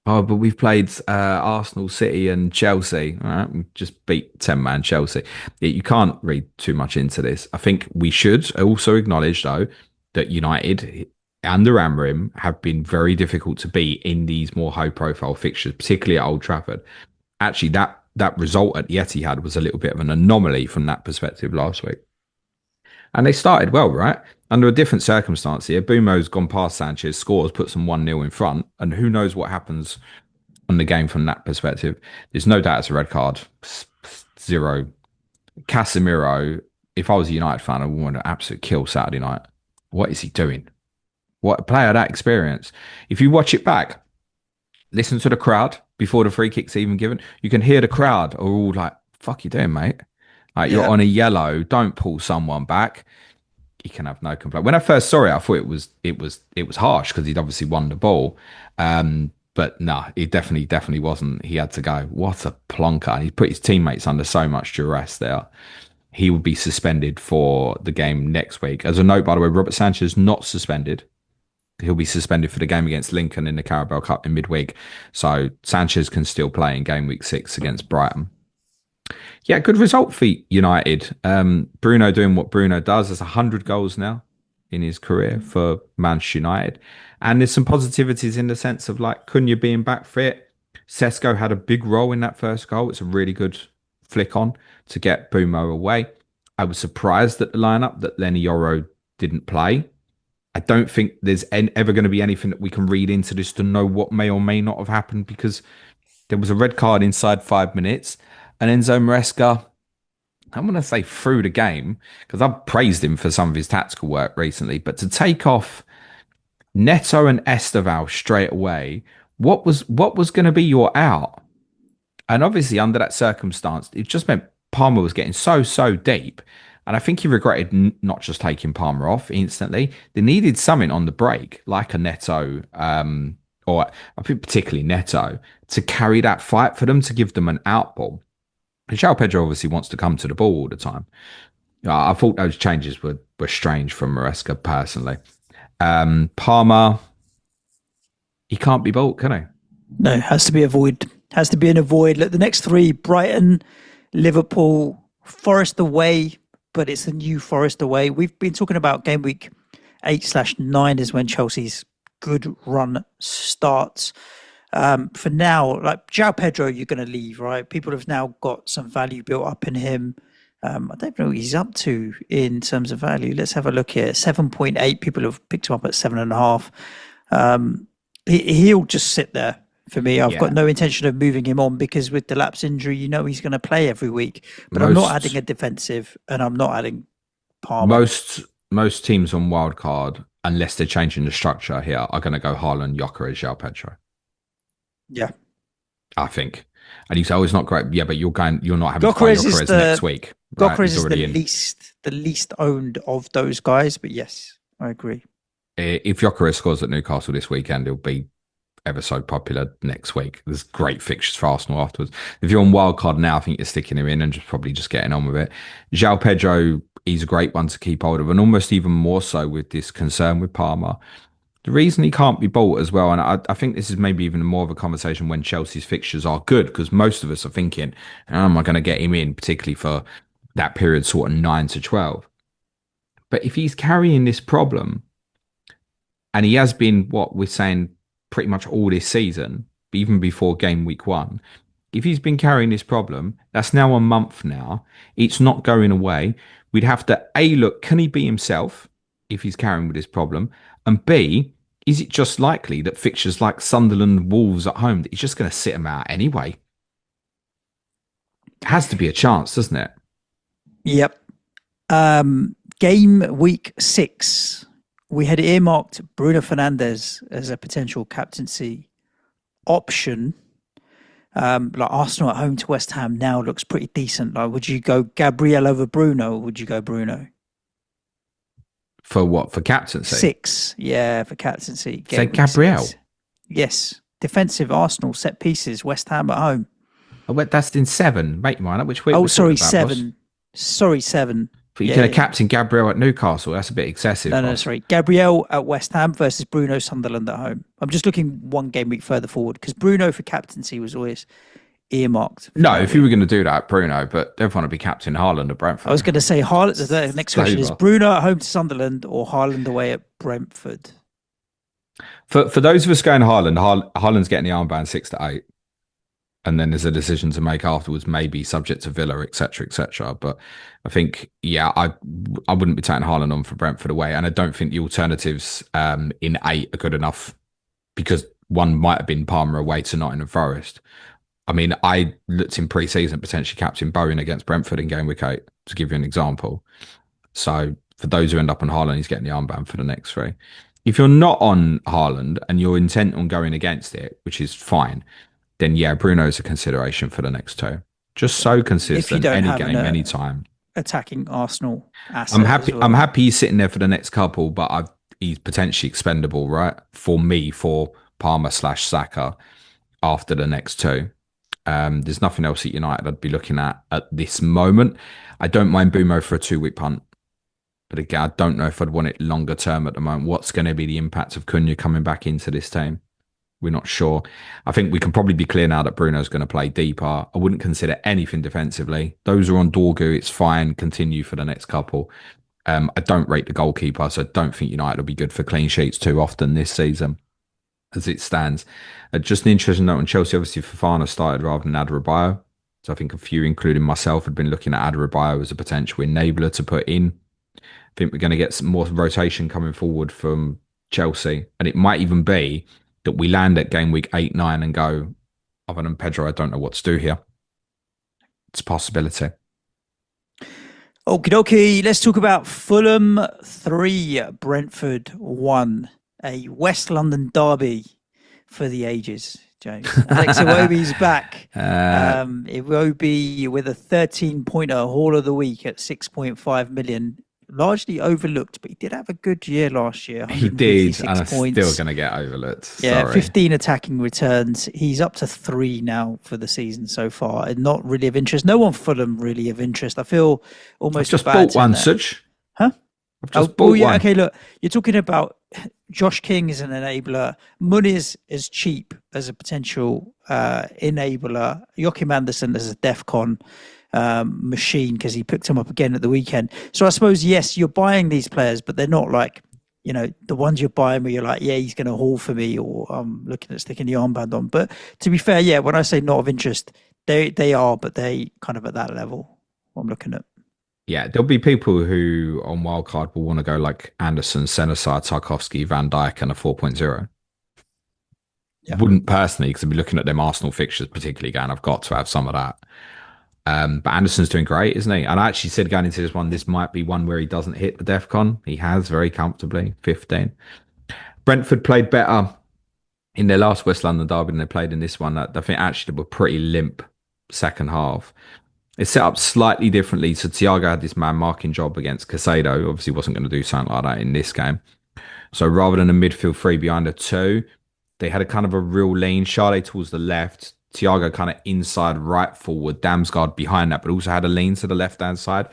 S2: Oh, but we've played Arsenal, City, and Chelsea. All right, we just beat 10-man Chelsea. You can't read too much into this. I think we should also acknowledge, though, that United under Amorim have been very difficult to beat in these more high-profile fixtures, particularly at Old Trafford. Actually, that result at the Etihad was a little bit of an anomaly from that perspective last week. And they started well, right? Under a different circumstance here, Bumo's gone past Sanchez, scores, puts them 1-0 in front, and who knows what happens on the game from that perspective. There's no doubt it's a red card. 0. Casemiro, if I was a United fan, I would want to absolutely kill Saturday night. What is he doing? What a player, that experience. If you watch it back, listen to the crowd before the free kick's even given. You can hear the crowd are all like, fuck you doing, mate? Like, you're on a yellow, don't pull someone back. He can have no complaint. When I first saw it, I thought it was harsh because he'd obviously won the ball. But no, it definitely wasn't. He had to go. What a plonker. And he put his teammates under so much duress there. He will be suspended for the game next week. As a note, by the way, Robert Sanchez not suspended. He'll be suspended for the game against Lincoln in the Carabao Cup in midweek. So Sanchez can still play in game week 6 against Brighton. Yeah, good result for United. Bruno doing what Bruno does. There's 100 goals now in his career for Manchester United. And there's some positivities in the sense of like Cunha being back fit. Sesko had a big role in that first goal. It's a really good flick on to get Bumo away. I was surprised at the lineup that Lenny Yoro didn't play. I don't think there's ever going to be anything that we can read into this to know what may or may not have happened, because there was a red card inside 5 minutes. And Enzo Maresca, I'm going to say through the game, because I've praised him for some of his tactical work recently, but to take off Neto and Esteval straight away, what was going to be your out? And obviously under that circumstance, it just meant Palmer was getting so deep. And I think he regretted not just taking Palmer off instantly. They needed something on the break, like a Neto, or I think particularly Neto, to carry that fight for them, to give them an out ball. João Pedro obviously wants to come to the ball all the time. I thought those changes were were strange from Maresca personally. Palmer, he can't be bought, can he?
S1: No, has to be avoid. Has to be an avoid. Look, the next three: Brighton, Liverpool, Forest away, but it's a new Forest away. We've been talking about game week 8/9 is when Chelsea's good run starts. For now, like João Pedro, you're going to leave, right? People have now got some value built up in him. I don't know what he's up to in terms of value. Let's have a look here. 7.8. People have picked him up at 7.5. He'll just sit there for me. I've got no intention of moving him on because with the lapse injury, he's going to play every week. But I'm not adding a defensive and I'm not adding Palmer.
S2: Most teams on wildcard, unless they're changing the structure here, are going to go Haaland, Gyökeres, João Pedro.
S1: Yeah.
S2: I think. And you say, it's not great. Yeah, but you're not having Gyökeres next week. Right?
S1: Gyökeres is the least owned of those guys, but yes, I agree.
S2: If Gyökeres scores at Newcastle this weekend, he'll be ever so popular next week. There's great fixtures for Arsenal afterwards. If you're on wildcard now, I think you're sticking him in and probably just getting on with it. João Pedro, he's a great one to keep hold of, and almost even more so with this concern with Palmer. The reason he can't be bought as well, and I think this is maybe even more of a conversation when Chelsea's fixtures are good, because most of us are thinking, how am I going to get him in, particularly for that period sort of 9 to 12. But if he's carrying this problem, and he has been, what we're saying, pretty much all this season, even before game week 1, if he's been carrying this problem, that's now a month now. It's not going away. We'd have to, A, look, can he be himself if he's carrying with this problem? And B, is it just likely that fixtures like Sunderland, Wolves at home, that he's just going to sit them out anyway? It has to be a chance, doesn't it?
S1: Yep. Game week 6, we had earmarked Bruno Fernandes as a potential captaincy option. Like Arsenal at home to West Ham now looks pretty decent. Like, would you go Gabriel over Bruno, or would you go Bruno?
S2: For what? For captaincy?
S1: 6, yeah, for captaincy.
S2: Say Gabriel?
S1: 6. Yes. Defensive Arsenal, set pieces, West Ham at home.
S2: Oh, wait, that's in 7, mate. Mine. Which week?
S1: Oh, sorry, 7. Sorry, 7.
S2: But you could have captain Gabriel at Newcastle. That's a bit excessive.
S1: No, sorry. Gabriel at West Ham versus Bruno Sunderland at home. I'm just looking one game week further forward because Bruno for captaincy was always earmarked.
S2: No, if you were going to do that, Bruno, but they want to be captain Haaland at Brentford.
S1: I was going to say Haaland. The next question is Bruno at home to Sunderland or Haaland away at Brentford?
S2: For those of us going Haaland's getting the armband 6 to 8. And then there's a decision to make afterwards, maybe subject to Villa, etc., etc. But I think, I wouldn't be taking Haaland on for Brentford away, and I don't think the alternatives in 8 are good enough because one might have been Palmer away to Nottingham Forest. I mean, I looked in pre-season potentially captain Bowen against Brentford in game week 8, to give you an example. So for those who end up on Haaland, he's getting the armband for the next 3. If you're not on Haaland and you're intent on going against it, which is fine, then Bruno's a consideration for the next 2. Just so consistent, any game, any time.
S1: Attacking Arsenal asset.
S2: I'm happy he's sitting there for the next couple, but he's potentially expendable, right? For me, for Palmer/Saka after the next 2. There's nothing else at United I'd be looking at this moment. I don't mind Bumo for a 2-week punt. But again, I don't know if I'd want it longer term at the moment. What's going to be the impact of Cunha coming back into this team? We're not sure. I think we can probably be clear now that Bruno's going to play deeper. I wouldn't consider anything defensively. Those are on Dorgu. It's fine. Continue for the next couple. I don't rate the goalkeeper, so I don't think United will be good for clean sheets too often this season as it stands. Just an interesting note on Chelsea. Obviously, Fofana started rather than Adebayo. So I think a few, including myself, had been looking at Adebayo as a potential enabler to put in. I think we're going to get some more rotation coming forward from Chelsea. And it might even be that we land at game week 8, 9 and go, other than Pedro, I don't know what to do here. It's a possibility.
S1: Okie dokie. Let's talk about Fulham 3, Brentford 1. A West London derby for the ages, James. Alex Iwobi's back. Iwobi with a 13-pointer haul of the week at 6.5 million. Largely overlooked, but he did have a good year last year.
S2: He did, and I'm still going to get overlooked.
S1: Yeah,
S2: Sorry.
S1: 15 attacking returns. He's up to 3 now for the season so far, and not really of interest. No one Fulham really of interest. I feel almost
S2: I've just bought one, Suj.
S1: Huh?
S2: I've just bought one.
S1: Okay, look, you're talking about Josh King as an enabler. Muniz is cheap as a potential enabler. Joachim Anderson as a DEFCON machine because he picked him up again at the weekend. So I suppose, yes, you're buying these players, but they're not like, the ones you're buying where you're like, yeah, he's going to haul for me, or I'm looking at sticking the armband on. But to be fair, yeah, when I say not of interest, they are, but they kind of at that level I'm looking at.
S2: Yeah, there'll be people who on wildcard will want to go like Anderson, Senesar, Tarkovsky, Van Dijk, and a 4.0.
S1: Yeah.
S2: Wouldn't personally, because I'd be looking at them Arsenal fixtures, particularly going, I've got to have some of that. But Anderson's doing great, isn't he? And I actually said going into this one, this might be one where he doesn't hit the DEFCON. He has very comfortably, 15. Brentford played better in their last West London derby than they played in this one. I think actually they were pretty limp second half. It's set up slightly differently. So Thiago had this man marking job against Caicedo. Obviously wasn't going to do something like that in this game. So rather than a midfield three behind a two, they had a kind of a real lean. Charlie towards the left, Thiago kind of inside right forward, Damsgaard behind that, but also had a lean to the left-hand side.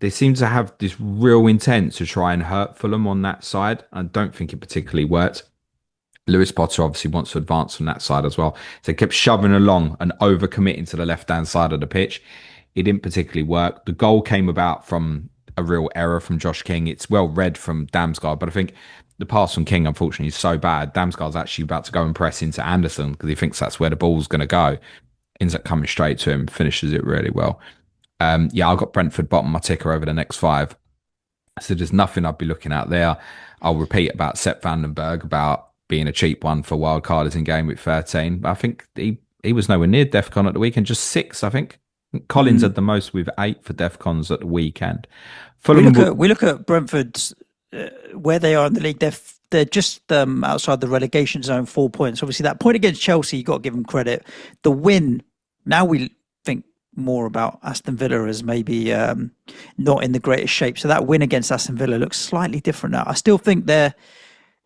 S2: They seem to have this real intent to try and hurt Fulham on that side. I don't think it particularly worked. Lewis Potter obviously wants to advance from that side as well. So they kept shoving along and overcommitting to the left-hand side of the pitch. It didn't particularly work. The goal came about from a real error from Josh King. It's well read from Damsgaard, but I think the pass from King, unfortunately, is so bad. Damsgaard's actually about to go and press into Anderson because he thinks that's where the ball's going to go. Ends up coming straight to him, finishes it really well. Yeah, I've got Brentford bottom my ticker over the next 5. So there's nothing I'd be looking at there. I'll repeat about Sepp Vandenberg, about being a cheap one for wildcarders in game week 13. But I think he was nowhere near DEFCON at the weekend, just 6, I think. Collins had the most with 8 for DEFCONs at the weekend.
S1: Fulham we look at Brentford's where they are in the league. They're just outside the relegation zone, 4 points. Obviously, that point against Chelsea, you got to give them credit. The win, now we think more about Aston Villa as maybe not in the greatest shape. So that win against Aston Villa looks slightly different now. I still think they're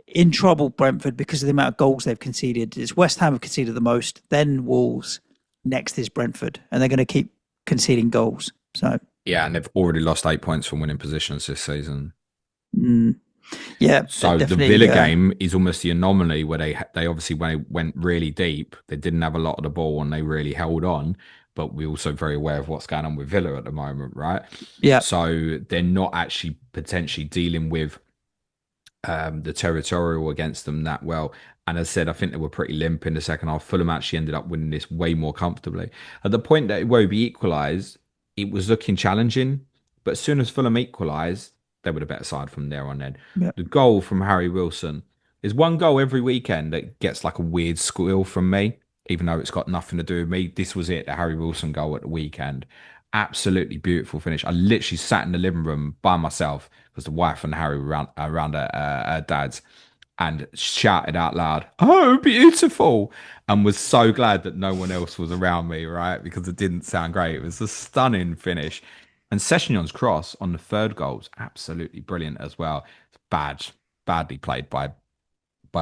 S1: in trouble, Brentford, because of the amount of goals they've conceded. It's West Ham have conceded the most, then Wolves, next is Brentford, and they're going to keep conceding goals. So
S2: yeah, and they've already lost 8 points from winning positions this season.
S1: Yeah.
S2: So the Villa game is almost the anomaly where they obviously went really deep. They didn't have a lot of the ball and they really held on. But we're also very aware of what's going on with Villa at the moment, right?
S1: Yeah.
S2: So they're not actually potentially dealing with the territorial against them that well. And as I said, I think they were pretty limp in the second half. Fulham actually ended up winning this way more comfortably. At the point that Iwobi equalised, it was looking challenging. But as soon as Fulham equalised, they were the better side from there on then.
S1: Yep.
S2: The goal from Harry Wilson is one goal every weekend that gets like a weird squeal from me, even though it's got nothing to do with me. This was it, the Harry Wilson goal at the weekend. Absolutely beautiful finish. I literally sat in the living room by myself because the wife and Harry were around her dad's and shouted out loud, "Oh, beautiful," and was so glad that no one else was around me, right? Because it didn't sound great. It was a stunning finish. And Sessegnon's cross on the third goal is absolutely brilliant as well. It's badly played by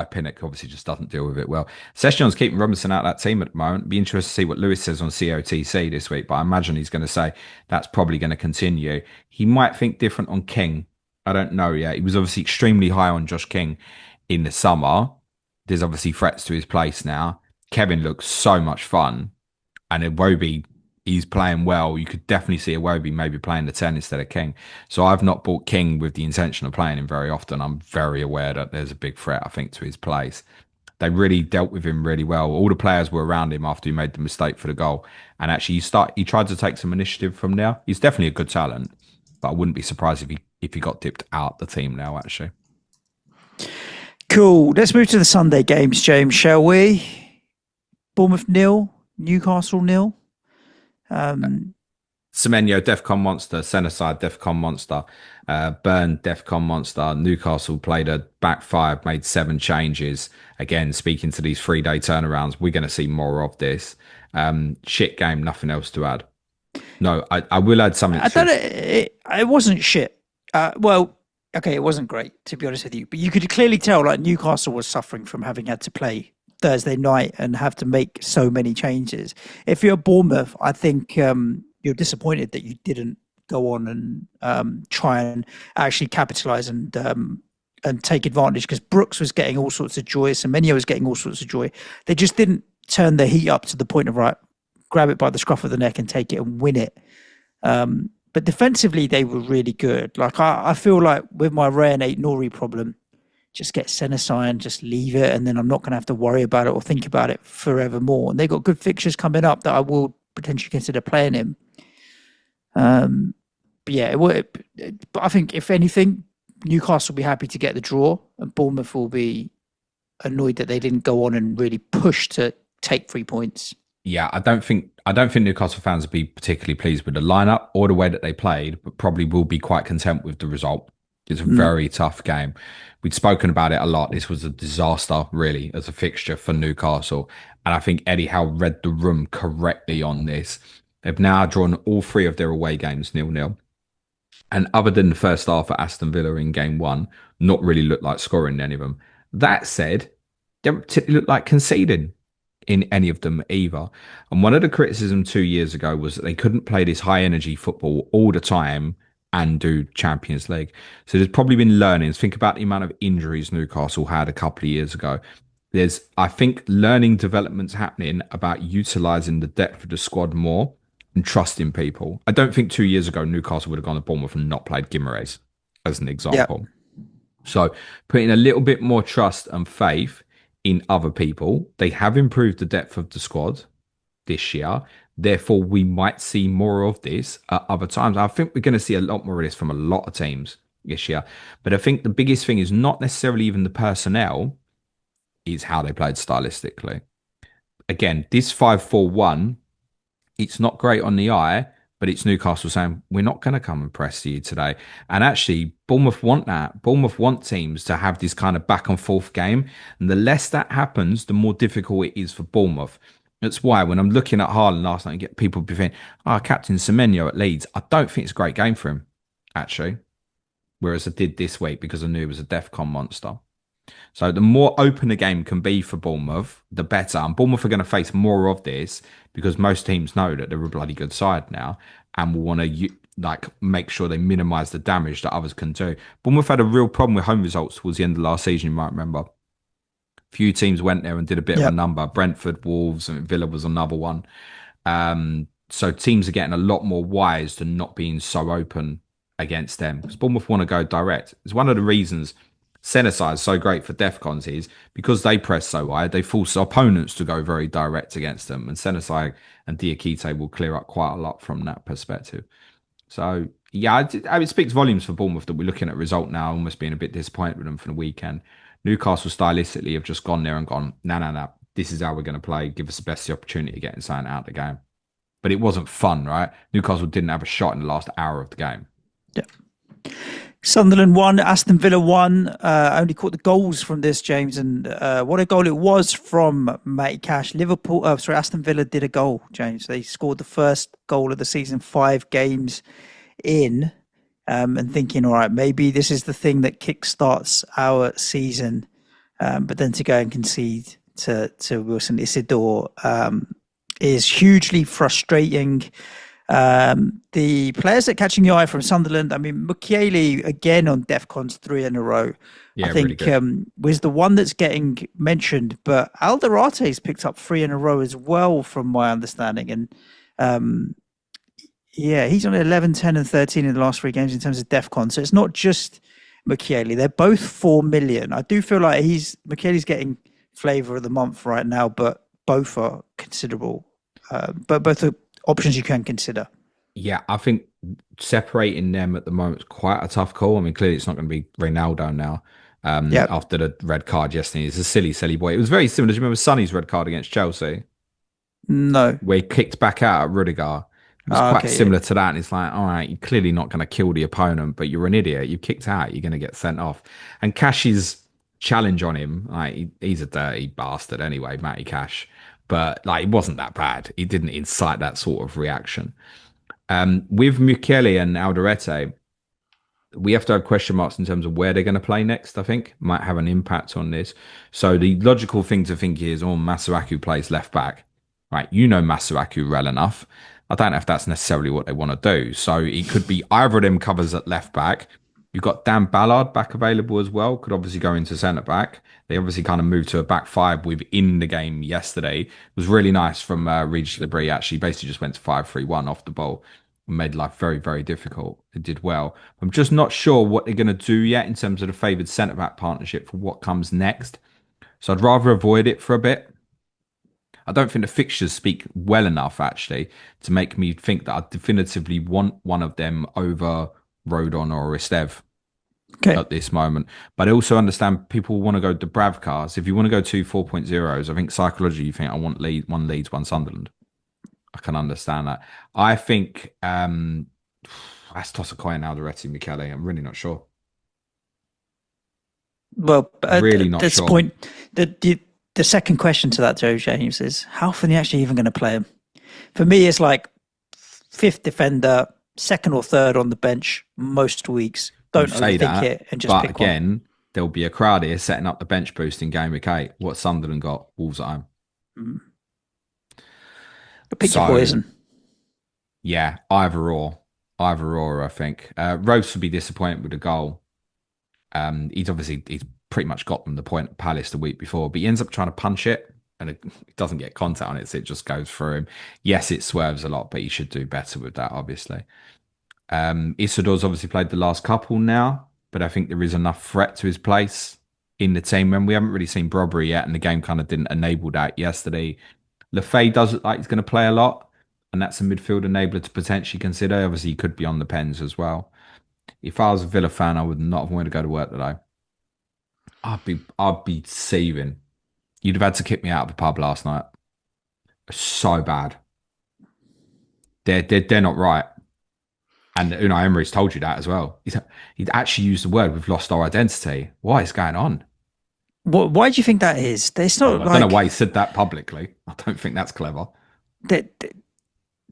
S2: Pinnock. Obviously, just doesn't deal with it well. Sessegnon's keeping Robinson out of that team at the moment. Be interested to see what Lewis says on COTC this week, but I imagine he's going to say that's probably going to continue. He might think different on King. I don't know yet. He was obviously extremely high on Josh King in the summer. There's obviously threats to his place now. Kevin looks so much fun, and Iwobi, he's playing well. You could definitely see Iwobi maybe playing the 10 instead of King. So I've not bought King with the intention of playing him very often. I'm very aware that there's a big threat, I think, to his place. They really dealt with him really well. All the players were around him after he made the mistake for the goal. And actually he tried to take some initiative from there. He's definitely a good talent, but I wouldn't be surprised if he got dipped out the team now, actually.
S1: Cool. Let's move to the Sunday games, James, shall we? Bournemouth 0, Newcastle 0.
S2: Semenyo, Defcon Monster. Seneside, Defcon Monster. Burn, Defcon Monster. Newcastle played a back 5, made 7 changes. Again, speaking to these 3-day turnarounds, we're going to see more of this. Shit game, nothing else to add. No, I will add something.
S1: It wasn't shit. Well, okay, it wasn't great, to be honest with you. But you could clearly tell like Newcastle was suffering from having had to play Thursday night and have to make so many changes. If you're Bournemouth, I think you're disappointed that you didn't go on and try and actually capitalise and take advantage, because Brooks was getting all sorts of joy, Semenyo was getting all sorts of joy. They just didn't turn the heat up to the point of, right, grab it by the scruff of the neck and take it and win it. But defensively, they were really good. Like, I feel like with my Ray and 8 Nori problem, just get Senesi and just leave it, and then I'm not going to have to worry about it or think about it forevermore. And they got good fixtures coming up that I will potentially consider playing him. But yeah, but I think if anything, Newcastle will be happy to get the draw, and Bournemouth will be annoyed that they didn't go on and really push to take 3 points.
S2: Yeah, I don't think Newcastle fans will be particularly pleased with the lineup or the way that they played, but probably will be quite content with the result. It's a very tough game. We'd spoken about it a lot. This was a disaster, really, as a fixture for Newcastle. And I think Eddie Howe read the room correctly on this. They've now drawn all 3 of their away games 0-0. And other than the first half at Aston Villa in game 1, not really looked like scoring any of them. That said, they don't particularly look like conceding in any of them either. And one of the criticisms 2 years ago was that they couldn't play this high energy football all the time and do Champions League. So there's probably been learnings. Think about the amount of injuries Newcastle had a couple of years ago. There's, I think, learning developments happening about utilising the depth of the squad more and trusting people. I don't think 2 years ago Newcastle would have gone to Bournemouth and not played Guimaraes, as an example. Yep. So putting a little bit more trust and faith in other people. They have improved the depth of the squad this year. Therefore, we might see more of this at other times. I think we're going to see a lot more of this from a lot of teams this year. But I think the biggest thing is not necessarily even the personnel, is how they played stylistically. Again, this 5-4-1, it's not great on the eye, but it's Newcastle saying, we're not going to come and press you today. And actually, Bournemouth want that. Bournemouth want teams to have this kind of back and forth game. And the less that happens, the more difficult it is for Bournemouth. That's why when I'm looking at Haaland last night and get people be thinking, Captain Semenyo at Leeds, I don't think it's a great game for him, actually. Whereas I did this week because I knew he was a DEFCON monster. So the more open the game can be for Bournemouth, the better. And Bournemouth are going to face more of this because most teams know that they're a bloody good side now and will want to make sure they minimise the damage that others can do. Bournemouth had a real problem with home results towards the end of last season, you might remember. Few teams went there and did a bit of a number. Brentford, Wolves, and Villa was another one. So teams are getting a lot more wise to not being so open against them because Bournemouth want to go direct. It's one of the reasons Senesi is so great for DEFCONs is because they press so wide, they force opponents to go very direct against them. And Senesi and Diakite will clear up quite a lot from that perspective. So, yeah, it speaks volumes for Bournemouth that we're looking at result now, almost being a bit disappointed with them for the weekend. Newcastle stylistically have just gone there and gone, no. This is how we're going to play. Give us the best opportunity of getting something out of the game. But it wasn't fun, right? Newcastle didn't have a shot in the last hour of the game.
S1: Yeah. Sunderland won, Aston Villa won. Only caught the goals from this, James, and what a goal it was from Matty Cash. Aston Villa did a goal, James. They scored the first goal of the season 5 games in. And thinking, all right, maybe this is the thing that kickstarts our season. But then to go and concede to Wilson Isidore is hugely frustrating. The players that are catching the eye from Sunderland, I mean, Mukiele again on DEFCON's 3 in a row. Yeah, I think really was the one that's getting mentioned, but Alderate's picked up 3 in a row as well, from my understanding. And yeah, he's on 11, 10 and 13 in the last 3 games in terms of DEFCON. So it's not just Mukiele. They're both 4 million. I do feel like Mukiele's getting flavour of the month right now, but both are considerable. But both are options you can consider.
S2: Yeah, I think separating them at the moment is quite a tough call. I mean, clearly it's not going to be Reynaldo now after the red card yesterday. It's a silly boy. It was very similar. Do you remember Sonny's red card against Chelsea?
S1: No.
S2: Where he kicked back out at Rudiger. It was quite similar to that. And it's like, all right, you're clearly not going to kill the opponent, but you're an idiot. You kicked out. You're going to get sent off. And Cash's challenge on him, he's a dirty bastard anyway, Matty Cash. But it wasn't that bad. He didn't incite that sort of reaction. With Mukiele and Alderete, we have to have question marks in terms of where they're going to play next, I think. Might have an impact on this. So the logical thing to think is, Masuaku plays left back. Right, you know Masuaku well enough. I don't know if that's necessarily what they want to do. So it could be either of them covers at left back. You've got Dan Ballard back available as well. Could obviously go into centre back. They obviously kind of moved to a back five within the game yesterday. It was really nice from Regis Labrie. Actually, basically just went to 5-3-1 off the ball. Made life very, very difficult. It did well. I'm just not sure what they're going to do yet in terms of the favoured centre back partnership for what comes next. So I'd rather avoid it for a bit. I don't think the fixtures speak well enough actually to make me think that I definitively want one of them over Rodon or Estev
S1: Okay.
S2: at this moment. But I also understand people want to go Dubravka. So if you want to go two 4.0s, I think psychologically you think I want one Leeds, one Sunderland. I can understand that. I think let's toss a coin now, Alderete Michele. I'm really not sure.
S1: Well,
S2: Really
S1: at
S2: not
S1: this
S2: sure.
S1: point, the second question to that, Joe James, is how often are you actually even going to play him? For me, it's like fifth defender, second or third on the bench most weeks.
S2: You
S1: Don't
S2: say
S1: overthink
S2: that,
S1: it and just
S2: but
S1: pick one.
S2: again, there'll be a crowd here setting up the bench boost in game week 8. What Sunderland got? Wolves at home.
S1: Mm. Pick your
S2: So
S1: poison.
S2: yeah, either or. I think Rose would be disappointed with the goal. He's pretty much got them the point at Palace the week before, but he ends up trying to punch it and it doesn't get contact on it, so it just goes through him. Yes, it swerves a lot, but he should do better with that, obviously. Isodor's obviously played the last couple now, but I think there is enough threat to his place in the team. And we haven't really seen Brobbery yet, and the game kind of didn't enable that yesterday. Lefay does look like he's going to play a lot, and that's a midfield enabler to potentially consider. Obviously, he could be on the pens as well. If I was a Villa fan, I would not have wanted to go to work today. I'd be seething. You'd have had to kick me out of the pub last night. So bad. They're not right. And Unai Emery's told you that as well. He'd actually used the word, "We've lost our identity." Why is going on?
S1: Why do you think that is? It's
S2: Oh,
S1: not
S2: I don't know
S1: like
S2: why he said that publicly. I don't think that's clever.
S1: they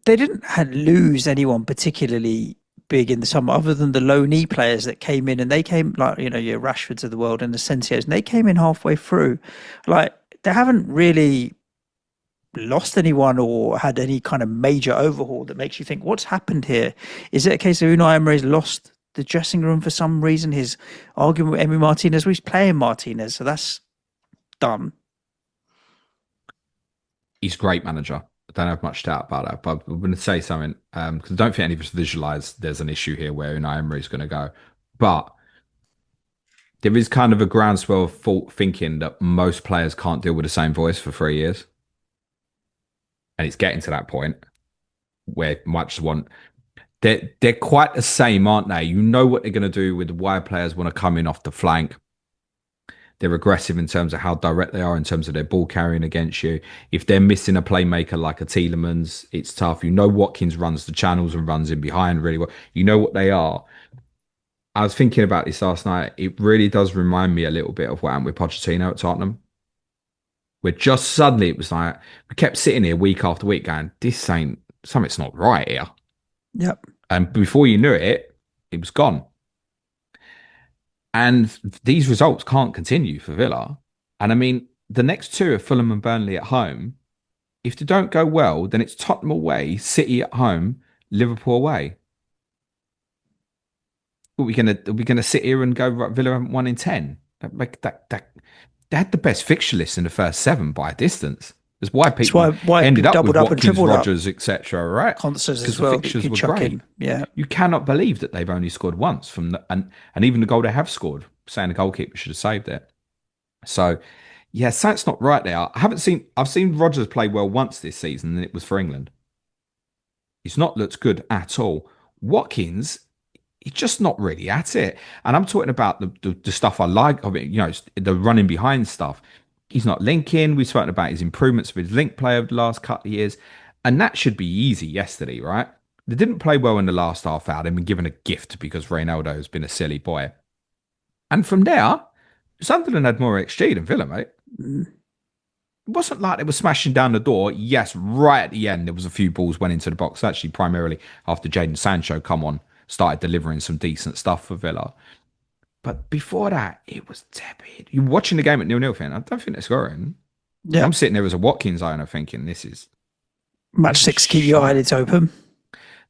S1: didn't lose anyone particularly big in the summer, other than the low knee players that came in, and they came like your Rashfords of the world and the Sensios, and they came in halfway through. Like they haven't really lost anyone or had any kind of major overhaul that makes you think what's happened here. Is it a case of Unai Emery's lost the dressing room for some reason? His argument with Emi Martinez, well, he's playing Martinez, so that's done.
S2: He's a great manager. I don't have much doubt about that. But I'm going to say something because I don't think any of us visualize there's an issue here where Unai Emery is going to go. But there is kind of a groundswell of fault thinking that most players can't deal with the same voice for 3 years. And it's getting to that point where much want they're quite the same, aren't they? You know what they're going to do with the wide players want to come in off the flank. They're aggressive in terms of how direct they are in terms of their ball carrying against you. If they're missing a playmaker like a Tielemans, it's tough. You know Watkins runs the channels and runs in behind really well. You know what they are. I was thinking about this last night. It really does remind me a little bit of what happened with Pochettino at Tottenham. Where just suddenly it was like, we kept sitting here week after week going, this ain't, something's not right here.
S1: Yep.
S2: And before you knew it, it was gone. And these results can't continue for Villa. And I mean, the next two are Fulham and Burnley at home. If they don't go well, then it's Tottenham away, City at home, Liverpool away. Are we gonna sit here and go right, Villa haven't won in 10? That they had the best fixture list in the first 7 by a distance. That's why
S1: That's
S2: people
S1: why
S2: ended up with
S1: doubled up and
S2: Watkins,
S1: tripled up.
S2: Rogers, etc. Right?
S1: Concerts
S2: Because
S1: as
S2: the
S1: well that you
S2: fixtures
S1: could
S2: were
S1: chuck
S2: great.
S1: in. Yeah.
S2: You cannot believe that they've only scored once from and even the goal they have scored, saying the goalkeeper should have saved it. So yeah, that's not right there. I've seen Rogers play well once this season, and it was for England. He's not looked good at all. Watkins, he's just not really at it. And I'm talking about the stuff I like of it, the running behind stuff. He's not linking. We've spoken about his improvements with his link play over the last couple of years. And that should be easy yesterday, right? They didn't play well in the last half hour. They've been given a gift because Reynaldo has been a silly boy. And from there, Sunderland had more XG than Villa, mate.
S1: Mm.
S2: It wasn't like they were smashing down the door. Yes, right at the end, there was a few balls went into the box. Actually, primarily after Jadon Sancho come on, started delivering some decent stuff for Villa. But before that, it was tepid. You're watching the game at 0-0, fan. I don't think they're scoring.
S1: Yeah.
S2: I'm sitting there as a Watkins owner thinking this is
S1: Match 6, keep your eyelids open.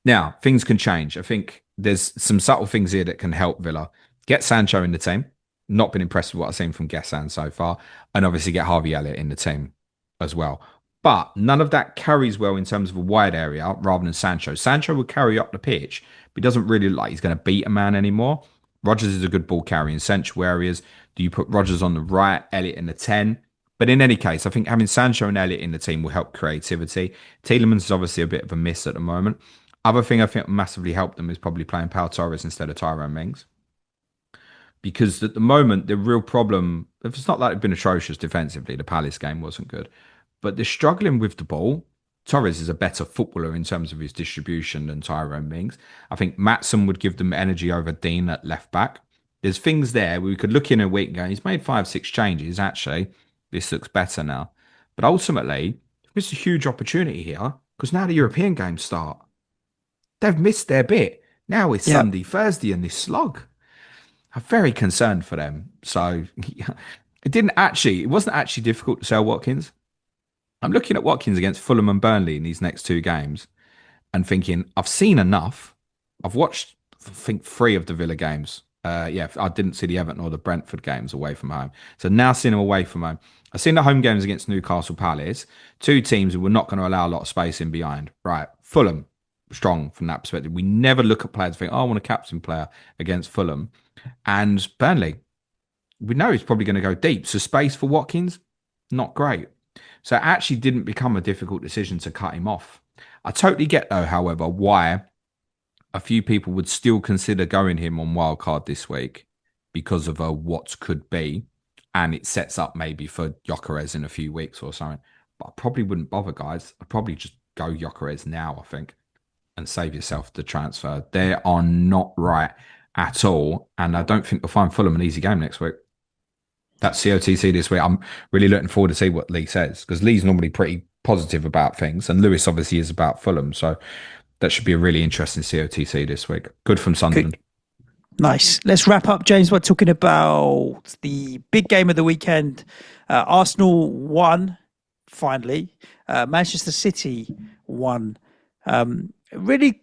S2: Now, things can change. I think there's some subtle things here that can help Villa. Get Sancho in the team. Not been impressed with what I've seen from Gessan so far. And obviously get Harvey Elliott in the team as well. But none of that carries well in terms of a wide area rather than Sancho. Sancho will carry up the pitch, but he doesn't really look like he's going to beat a man anymore. Rodgers is a good ball carrier in central areas. Do you put Rodgers on the right, Elliott in the 10? But in any case, I think having Sancho and Elliott in the team will help creativity. Tielemans is obviously a bit of a miss at the moment. Other thing I think massively helped them is probably playing Pau Torres instead of Tyrone Mings. Because at the moment, the real problem, if it's not like they've been atrocious defensively, the Palace game wasn't good, but they're struggling with the ball. Torres is a better footballer in terms of his distribution than Tyrone Mings. I think Maatsen would give them energy over Dean at left back. There's things there we could look in a week and go, he's made 5-6 changes. Actually, this looks better now. But ultimately, it's a huge opportunity here because now the European games start. They've missed their bit. Now it's Sunday, Thursday, and this slog. I'm very concerned for them. So it wasn't actually difficult to sell Watkins. I'm looking at Watkins against Fulham and Burnley in these next 2 games and thinking, I've seen enough. I've watched, I think, 3 of the Villa games. I didn't see the Everton or the Brentford games away from home. So now seeing them away from home. I've seen the home games against Newcastle Palace. 2 teams who were not going to allow a lot of space in behind. Right. Fulham, strong from that perspective. We never look at players and think, I want a captain player against Fulham. And Burnley, we know he's probably going to go deep. So space for Watkins, not great. So it actually didn't become a difficult decision to cut him off. I totally get, though, however, why a few people would still consider going him on wildcard this week because of a what could be. And it sets up maybe for Gyökeres in a few weeks or something. But I probably wouldn't bother, guys. I'd probably just go Gyökeres now, I think, and save yourself the transfer. They are not right at all. And I don't think we'll find Fulham an easy game next week. That's COTC this week. I'm really looking forward to see what Lee says because Lee's normally pretty positive about things and Lewis obviously is about Fulham. So that should be a really interesting COTC this week. Good from Sunderland.
S1: Good. Nice. Let's wrap up, James, by talking about the big game of the weekend. Arsenal won, finally. Manchester City won. Really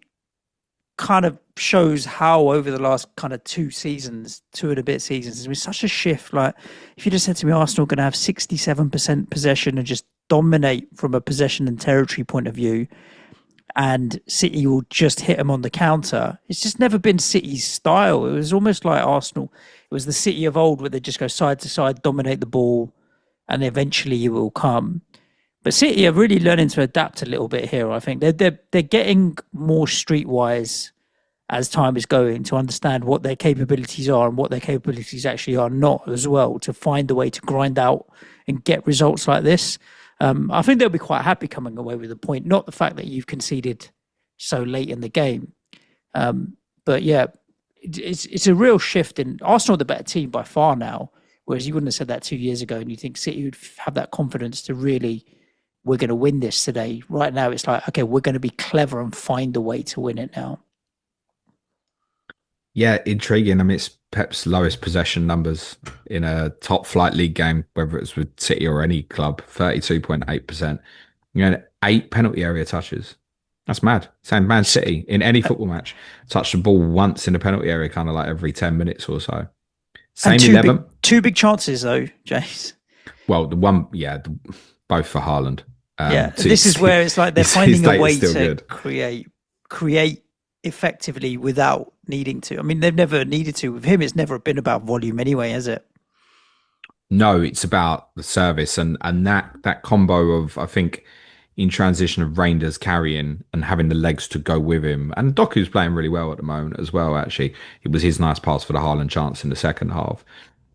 S1: kind of shows how over the last kind of 2 and a bit seasons, there's been such a shift. Like if you just said to me, Arsenal are going to have 67% possession and just dominate from a possession and territory point of view, and City will just hit them on the counter. It's just never been City's style. It was almost like Arsenal. It was the City of old where they just go side to side, dominate the ball, and eventually it will come. But City are really learning to adapt a little bit here. I think they're getting more streetwise as time is going to understand what their capabilities are and what their capabilities actually are not as well, to find a way to grind out and get results like this. I think they'll be quite happy coming away with a point, not the fact that you've conceded so late in the game. But yeah, it's a real shift in Arsenal, the better team by far now, whereas you wouldn't have said that 2 years ago and you think City would have that confidence to really, we're going to win this today. Right now, it's like, okay, we're going to be clever and find a way to win it now.
S2: Yeah, intriguing. I mean, it's Pep's lowest possession numbers in a top flight league game, whether it's with City or any club, 32.8%. You know, 8 penalty area touches. That's mad. Same Man City in any football match touch the ball once in the penalty area, kind of like every 10 minutes or so. Same 11.
S1: Two big chances though, Jace.
S2: Well, both for Haaland.
S1: This is where it's like they're finding a way to create effectively without needing to. I mean, they've never needed to. With him, it's never been about volume anyway, has it?
S2: No, it's about the service and that combo of, I think, in transition of Reinders carrying and having the legs to go with him. And Doku's playing really well at the moment as well, actually. It was his nice pass for the Haaland chance in the second half.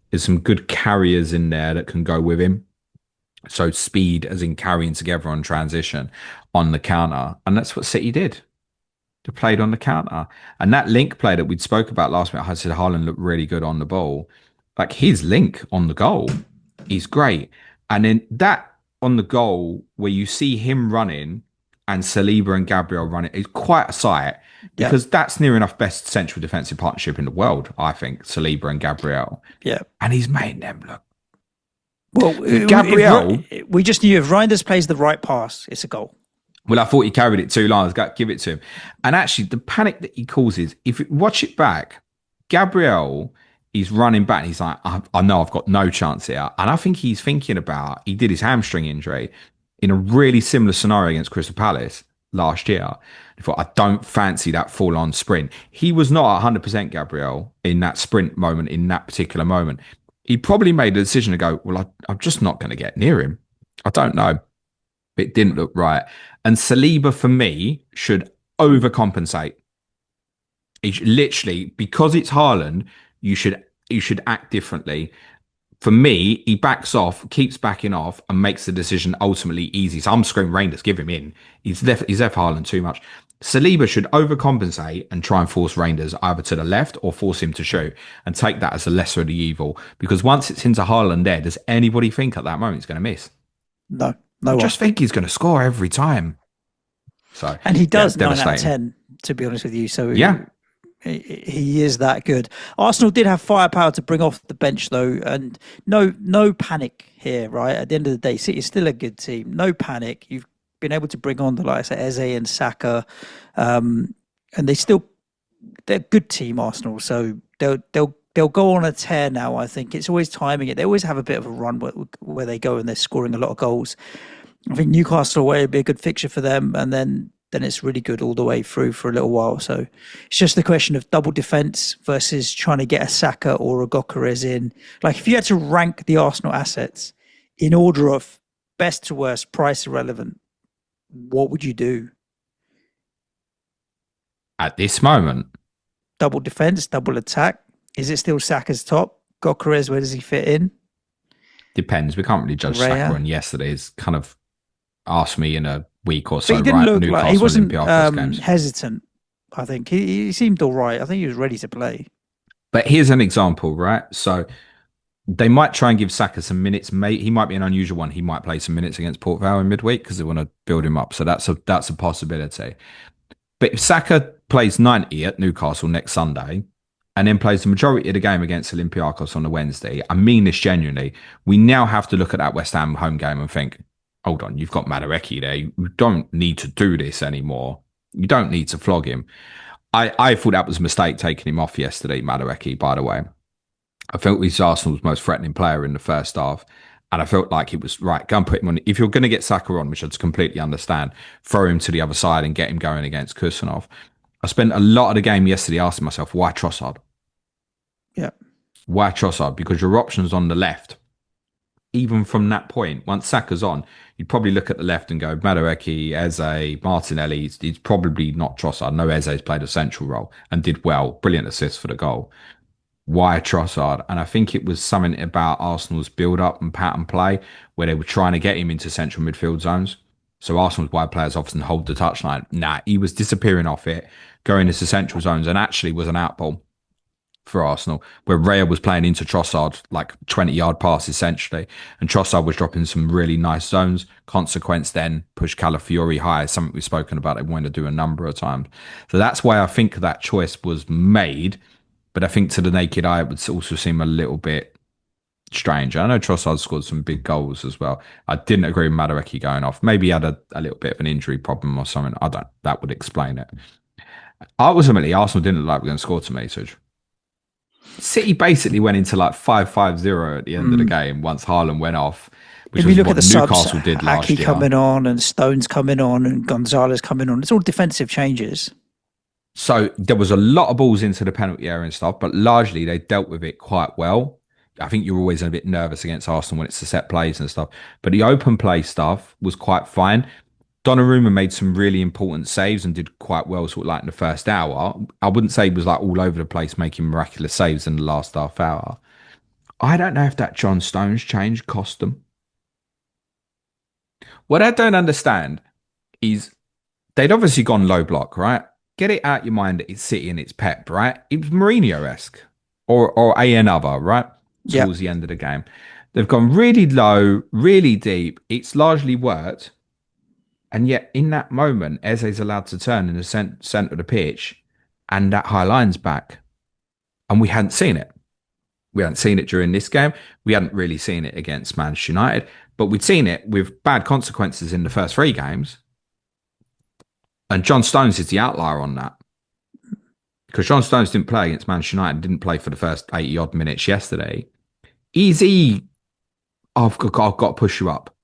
S2: There's some good carriers in there that can go with him. So speed as in carrying together on transition on the counter. And that's what City did. They played on the counter. And that link play that we'd spoke about last week, I said Haaland looked really good on the ball. Like his link on the goal is great. And then that on the goal where you see him running and Saliba and Gabriel running is quite a sight because that's near enough best central defensive partnership in the world, I think, Saliba and Gabriel.
S1: Yeah.
S2: And he's made them look.
S1: Well, Gabriel, we just knew if Reinders plays the right pass, it's a goal.
S2: Well, I thought he carried it too long. I was going to give it to him. And actually, the panic that he causes, if you watch it back, Gabriel is running back. And he's like, I know I've got no chance here. And I think he's thinking about, he did his hamstring injury in a really similar scenario against Crystal Palace last year. He thought, I don't fancy that full on sprint. He was not 100% Gabriel in that sprint moment, in that particular moment. He probably made a decision to go, well, I'm just not going to get near him. I don't know. It didn't look right. And Saliba, for me, should overcompensate. Literally, because it's Haaland, you should act differently. For me, he backs off, keeps backing off, and makes the decision ultimately easy. So I'm screaming, Rangers, give him in. He's there for Haaland too much. Saliba should overcompensate and try and force Rangers either to the left or force him to shoot and take that as the lesser of the evil. Because once it's into Haaland there, does anybody think at that moment he's going to miss?
S1: No, no
S2: I
S1: one.
S2: just think he's going to score every time. So,
S1: and he does 9 out of
S2: devastating.
S1: 10, to be honest with you. So
S2: Yeah,
S1: he is that good. Arsenal did have firepower to bring off the bench though, and no panic here, right? At the end of the day, City is still a good team. No panic. You've been able to bring on the likes of Eze and Saka, and they're a good team, Arsenal. So they'll go on a tear now. I think it's always timing it. They always have a bit of a run where they go and they're scoring a lot of goals. I think Newcastle away would be a good fixture for them, and then it's really good all the way through for a little while. So it's just the question of double defence versus trying to get a Saka or a Gyökeres in. Like if you had to rank the Arsenal assets in order of best to worst, price irrelevant, what would you do?
S2: at this moment,
S1: Double defence, double attack. Is it still Saka's top? Gyökeres, where does he fit in?
S2: depends. We can't really judge
S1: Raya.
S2: Saka on yesterday's kind of asked me in a week or
S1: But
S2: so,
S1: he didn't
S2: right?
S1: look
S2: Newcastle
S1: like he wasn't
S2: Olympiacos games.
S1: hesitant. I think he seemed all right. I think he was ready to play.
S2: But here's an example, right? So they might try and give Saka some minutes. He might be an unusual one. He might play some minutes against Port Vale in midweek because they want to build him up. So that's a possibility. But if Saka plays 90 at Newcastle next Sunday and then plays the majority of the game against Olympiacos on the Wednesday, I mean this genuinely, we now have to look at that West Ham home game and think, hold on, you've got Madueke there. You don't need to do this anymore. You don't need to flog him. I thought that was a mistake taking him off yesterday, Madueke, by the way. I felt he's Arsenal's most threatening player in the first half. And I felt like it was right. Go and put him on. If you're going to get Saka on, which I completely understand, throw him to the other side and get him going against Kusanov. I spent a lot of the game yesterday asking myself, why Trossard?
S1: Yeah.
S2: Why Trossard? Because your options on the left, even from that point, once Saka's on, you'd probably look at the left and go, Madueke, Eze, Martinelli. He's probably not Trossard. No, Eze's played a central role and did well. Brilliant assist for the goal. Why Trossard? And I think it was something about Arsenal's build-up and pattern play where they were trying to get him into central midfield zones. So Arsenal's wide players often hold the touchline. Nah, he was disappearing off it, going into central zones, and actually was an outball for Arsenal, where Raya was playing into Trossard, like 20-yard pass essentially, and Trossard was dropping some really nice zones. Consequence then pushed Calafiori high, something we've spoken about they wanted to do a number of times. So that's why I think that choice was made. But I think to the naked eye, it would also seem a little bit strange. I know Trossard scored some big goals as well. I didn't agree with Madueke going off. Maybe he had a little bit of an injury problem or something. That would explain it. Ultimately, Arsenal didn't look like we were going to score to me, Suj. City basically went into like 5-5-0 at the end of the game once Haaland went off. Which
S1: If
S2: was
S1: you look at
S2: what
S1: the
S2: Newcastle
S1: subs,
S2: did last
S1: Haki
S2: year.
S1: coming on and Stones coming on and Gonzalez coming on, it's all defensive changes.
S2: So there was a lot of balls into the penalty area and stuff, but largely they dealt with it quite well. I think you're always a bit nervous against Arsenal when it's the set plays and stuff, but the open play stuff was quite fine. Donnarumma made some really important saves and did quite well, sort of like in the first hour. I wouldn't say he was like all over the place making miraculous saves in the last half hour. I don't know if that John Stones change cost them. What I don't understand is they'd obviously gone low block, right? Get it out your mind that it's City and it's Pep, right? It was Mourinho-esque or another, right?
S1: Yeah.
S2: Towards the end of the game. They've gone really low, really deep. It's largely worked. And yet in that moment, Eze's allowed to turn in the centre of the pitch and that high line's back. And we hadn't seen it. We hadn't seen it during this game. We hadn't really seen it against Manchester United. But we'd seen it with bad consequences in the first 3 games. And John Stones is the outlier on that. Because John Stones didn't play against Manchester United, didn't play for the first 80 odd minutes yesterday. Easy, I've got to push you up.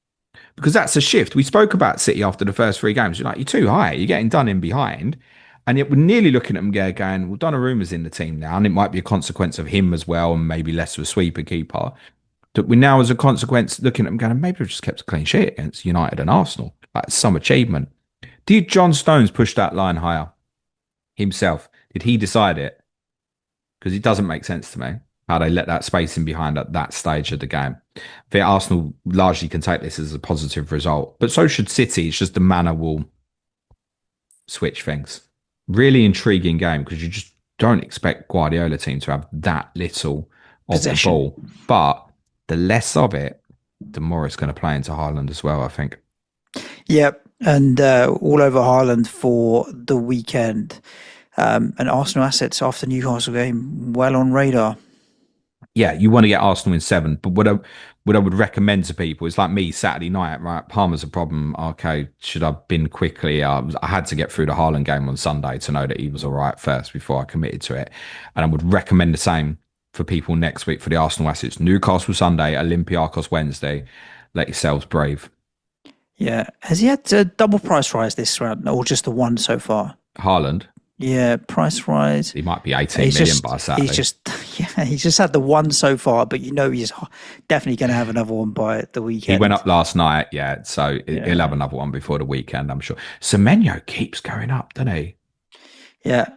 S2: Because that's a shift. We spoke about City after the first three games. You're like, you're too high. You're getting done in behind. And yet we're nearly looking at them going, well, Donnarumma's in the team now. And it might be a consequence of him as well, and maybe less of a sweeper keeper. That we now, as a consequence, looking at them going, maybe we've just kept a clean sheet against United and Arsenal. That's some achievement. Did John Stones push that line higher himself? Did he decide it? Because it doesn't make sense to me how they let that space in behind at that stage of the game. I think Arsenal largely can take this as a positive result, but so should City. It's just the manner will switch things. Really intriguing game because you just don't expect Guardiola team to have that little of possession. The ball. But the less of it, the more it's going to play into Haaland as well, I think.
S1: Yep. And all over Haaland for the weekend. And Arsenal assets after Newcastle game, well on radar.
S2: Yeah, you want to get Arsenal in 7. But what I would recommend to people is like me Saturday night, right? Palmer's a problem. Okay, should I bin quickly? I had to get through the Haaland game on Sunday to know that he was all right first before I committed to it. And I would recommend the same for people next week for the Arsenal assets. Newcastle Sunday, Olympiacos Wednesday. Let yourselves brave.
S1: Yeah. Has he had a double price rise this round or just the one so far?
S2: Haaland?
S1: Yeah, price rise.
S2: He might be 18 million by Saturday.
S1: He's just had the one so far, but you know he's definitely going to have another one by the weekend.
S2: He went up last night, yeah, so he'll have another one before the weekend, I'm sure. Semenyo keeps going up, doesn't he?
S1: Yeah,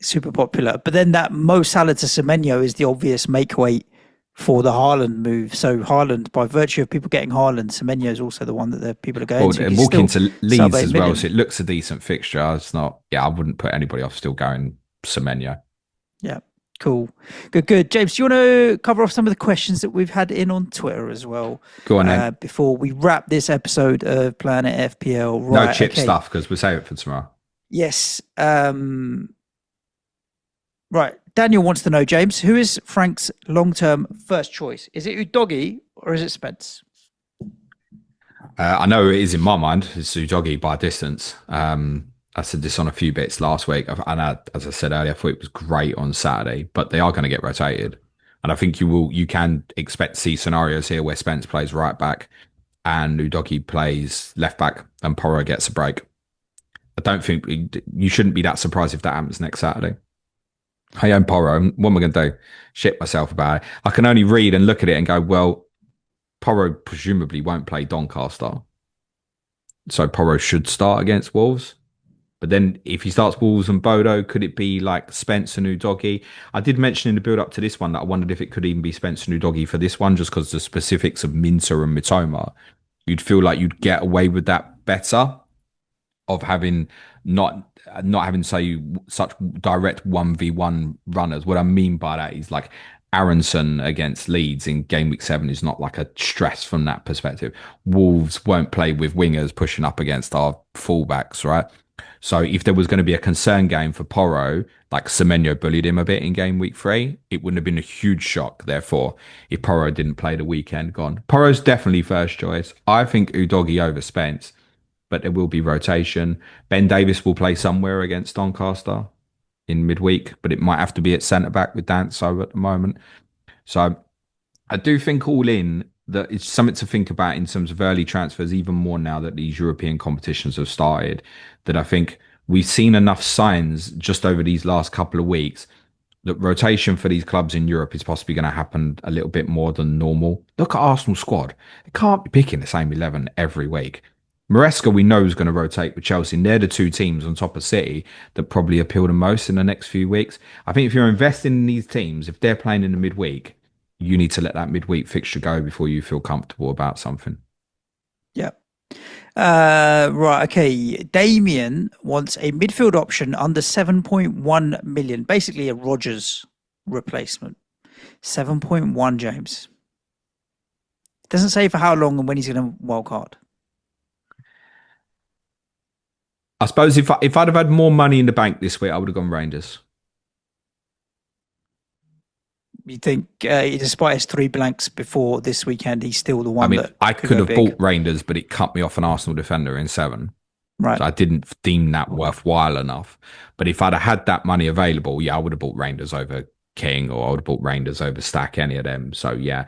S1: super popular. But then that Mo Salah to Semenyo is the obvious make weight for the Haaland move. So Haaland, by virtue of people getting Haaland, Semenyo is also the one that the people are going to.
S2: And walking to Leeds as well, so it looks a decent fixture. It's not, I wouldn't put anybody off still going Semenyo.
S1: Yeah, cool. Good. James, do you want to cover off some of the questions that we've had in on Twitter as well?
S2: Go on then.
S1: Before we wrap this episode of Planet FPL. Right,
S2: no chip stuff, because we'll save it for tomorrow.
S1: Yes. Right. Daniel wants to know, James, who is Frank's long-term first choice? Is it Udogie or is it Spence?
S2: I know it is in my mind. It's Udogie by a distance. I said this on a few bits last week. And as I said earlier, I thought it was great on Saturday, but they are going to get rotated. And I think you can expect to see scenarios here where Spence plays right back and Udogie plays left back and Porro gets a break. I don't think you shouldn't be that surprised if that happens next Saturday. I own Porro. What am I going to do? Shit myself about it. I can only read and look at it and go, well, Porro presumably won't play Doncaster. So Porro should start against Wolves. But then if he starts Wolves and Bodo, could it be like Spence and Udogie? I did mention in the build up to this one that I wondered if it could even be Spence and Udogie for this one, just because the specifics of Minter and Mitoma. You'd feel like you'd get away with that better of having not having say such direct 1v1 runners. What I mean by that is like Aronson against Leeds in game week 7 is not like a stress from that perspective. Wolves won't play with wingers pushing up against our fullbacks, right? So if there was going to be a concern game for Porro, like Semenyo bullied him a bit in game week 3, it wouldn't have been a huge shock, therefore, if Porro didn't play the weekend gone. Porro's definitely first choice. I think Udogie over Spence, but there will be rotation. Ben Davis will play somewhere against Doncaster in midweek, but it might have to be at centre-back with Danso at the moment. So I do think all in that it's something to think about in terms of early transfers, even more now that these European competitions have started, that I think we've seen enough signs just over these last couple of weeks that rotation for these clubs in Europe is possibly going to happen a little bit more than normal. Look at Arsenal's squad. They can't be picking the same 11 every week. Maresca, we know, is going to rotate with Chelsea. And they're the two teams on top of City that probably appeal the most in the next few weeks. I think if you're investing in these teams, if they're playing in the midweek, you need to let that midweek fixture go before you feel comfortable about something.
S1: Yeah. Right. Okay. Damien wants a midfield option under 7.1 million, basically a Rodgers replacement. 7.1, James. Doesn't say for how long and when he's going to wild card.
S2: I suppose if I'd have had more money in the bank this week, I would have gone Rangers.
S1: You think, despite his 3 blanks before this weekend, he's still the one that
S2: I could have bought Rangers, but it cut me off an Arsenal defender in 7.
S1: Right.
S2: So I didn't deem that worthwhile enough. But if I'd have had that money available, yeah, I would have bought Rangers over King, or I would have bought Rangers over Stack, any of them. So yeah,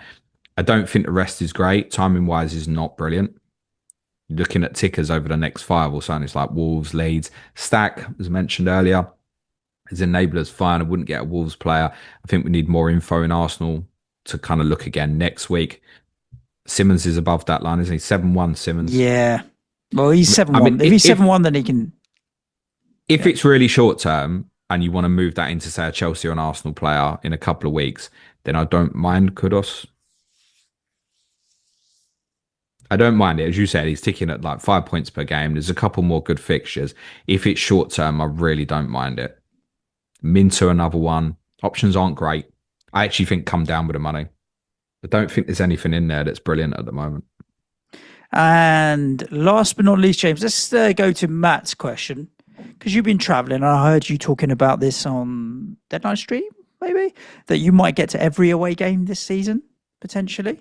S2: I don't think the rest is great. Timing wise is not brilliant. Looking at tickers over the next five or something, it's like Wolves, Leeds, Stack, as mentioned earlier, his enablers fine. I wouldn't get a Wolves player. I think we need more info in Arsenal to kind of look again next week. Simmons is above that line, isn't he? 7-1 Simmons.
S1: Yeah. Well, he's 7-1.
S2: I mean,
S1: If he's 7-1, then he can.
S2: If it's really short term and you want to move that into, say, a Chelsea or an Arsenal player in a couple of weeks, then I don't mind Kudos. I don't mind it. As you said, he's ticking at like 5 points per game. There's a couple more good fixtures. If it's short term, I really don't mind it. Minto, another one. Options aren't great. I actually think come down with the money. I don't think there's anything in there that's brilliant at the moment.
S1: And last but not least, James, let's go to Matt's question. Because you've been traveling, and I heard you talking about this on Deadline Stream, maybe, that you might get to every away game this season, potentially.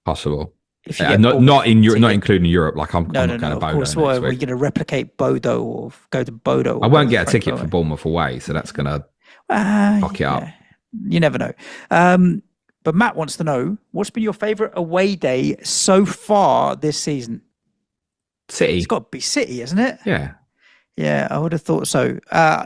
S2: Possible.
S1: If you
S2: not in Europe, not including Europe. Like I'm not going to Bodo.
S1: Of course, what, are we going to replicate Bodo or go to Bodo?
S2: I won't get a ticket for Bournemouth away, so that's going to fuck it up.
S1: You never know. But Matt wants to know, what's been your favourite away day so far this season?
S2: City.
S1: It's got to be City, isn't it?
S2: Yeah.
S1: Yeah, I would have thought so.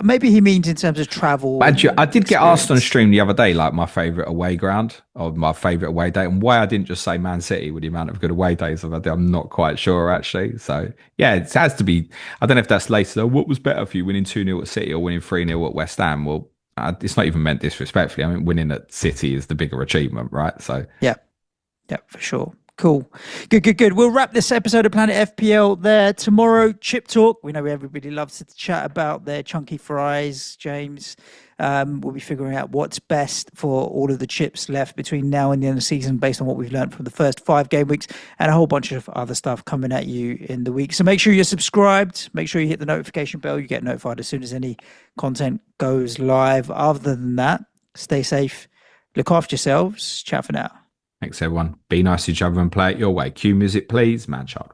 S1: Maybe he means in terms of travel.
S2: But I did get asked on stream the other day, like my favourite away ground or my favourite away day, and why I didn't just say Man City with the amount of good away days I've had. I'm not quite sure, actually. So, yeah, it has to be. I don't know if that's later. What was better for you, winning 2-0 at City or winning 3-0 at West Ham? Well, it's not even meant disrespectfully. I mean, winning at City is the bigger achievement, right? So,
S1: yeah, for sure. Cool. Good. We'll wrap this episode of Planet FPL there. Tomorrow, Chip Talk. We know everybody loves to chat about their chunky fries, James. We'll be figuring out what's best for all of the chips left between now and the end of the season based on what we've learned from the first 5 game weeks, and a whole bunch of other stuff coming at you in the week. So make sure you're subscribed. Make sure you hit the notification bell. You get notified as soon as any content goes live. Other than that, stay safe. Look after yourselves. Ciao for now.
S2: Thanks, everyone. Be nice to each other and play it your way. Cue music, please. Man child.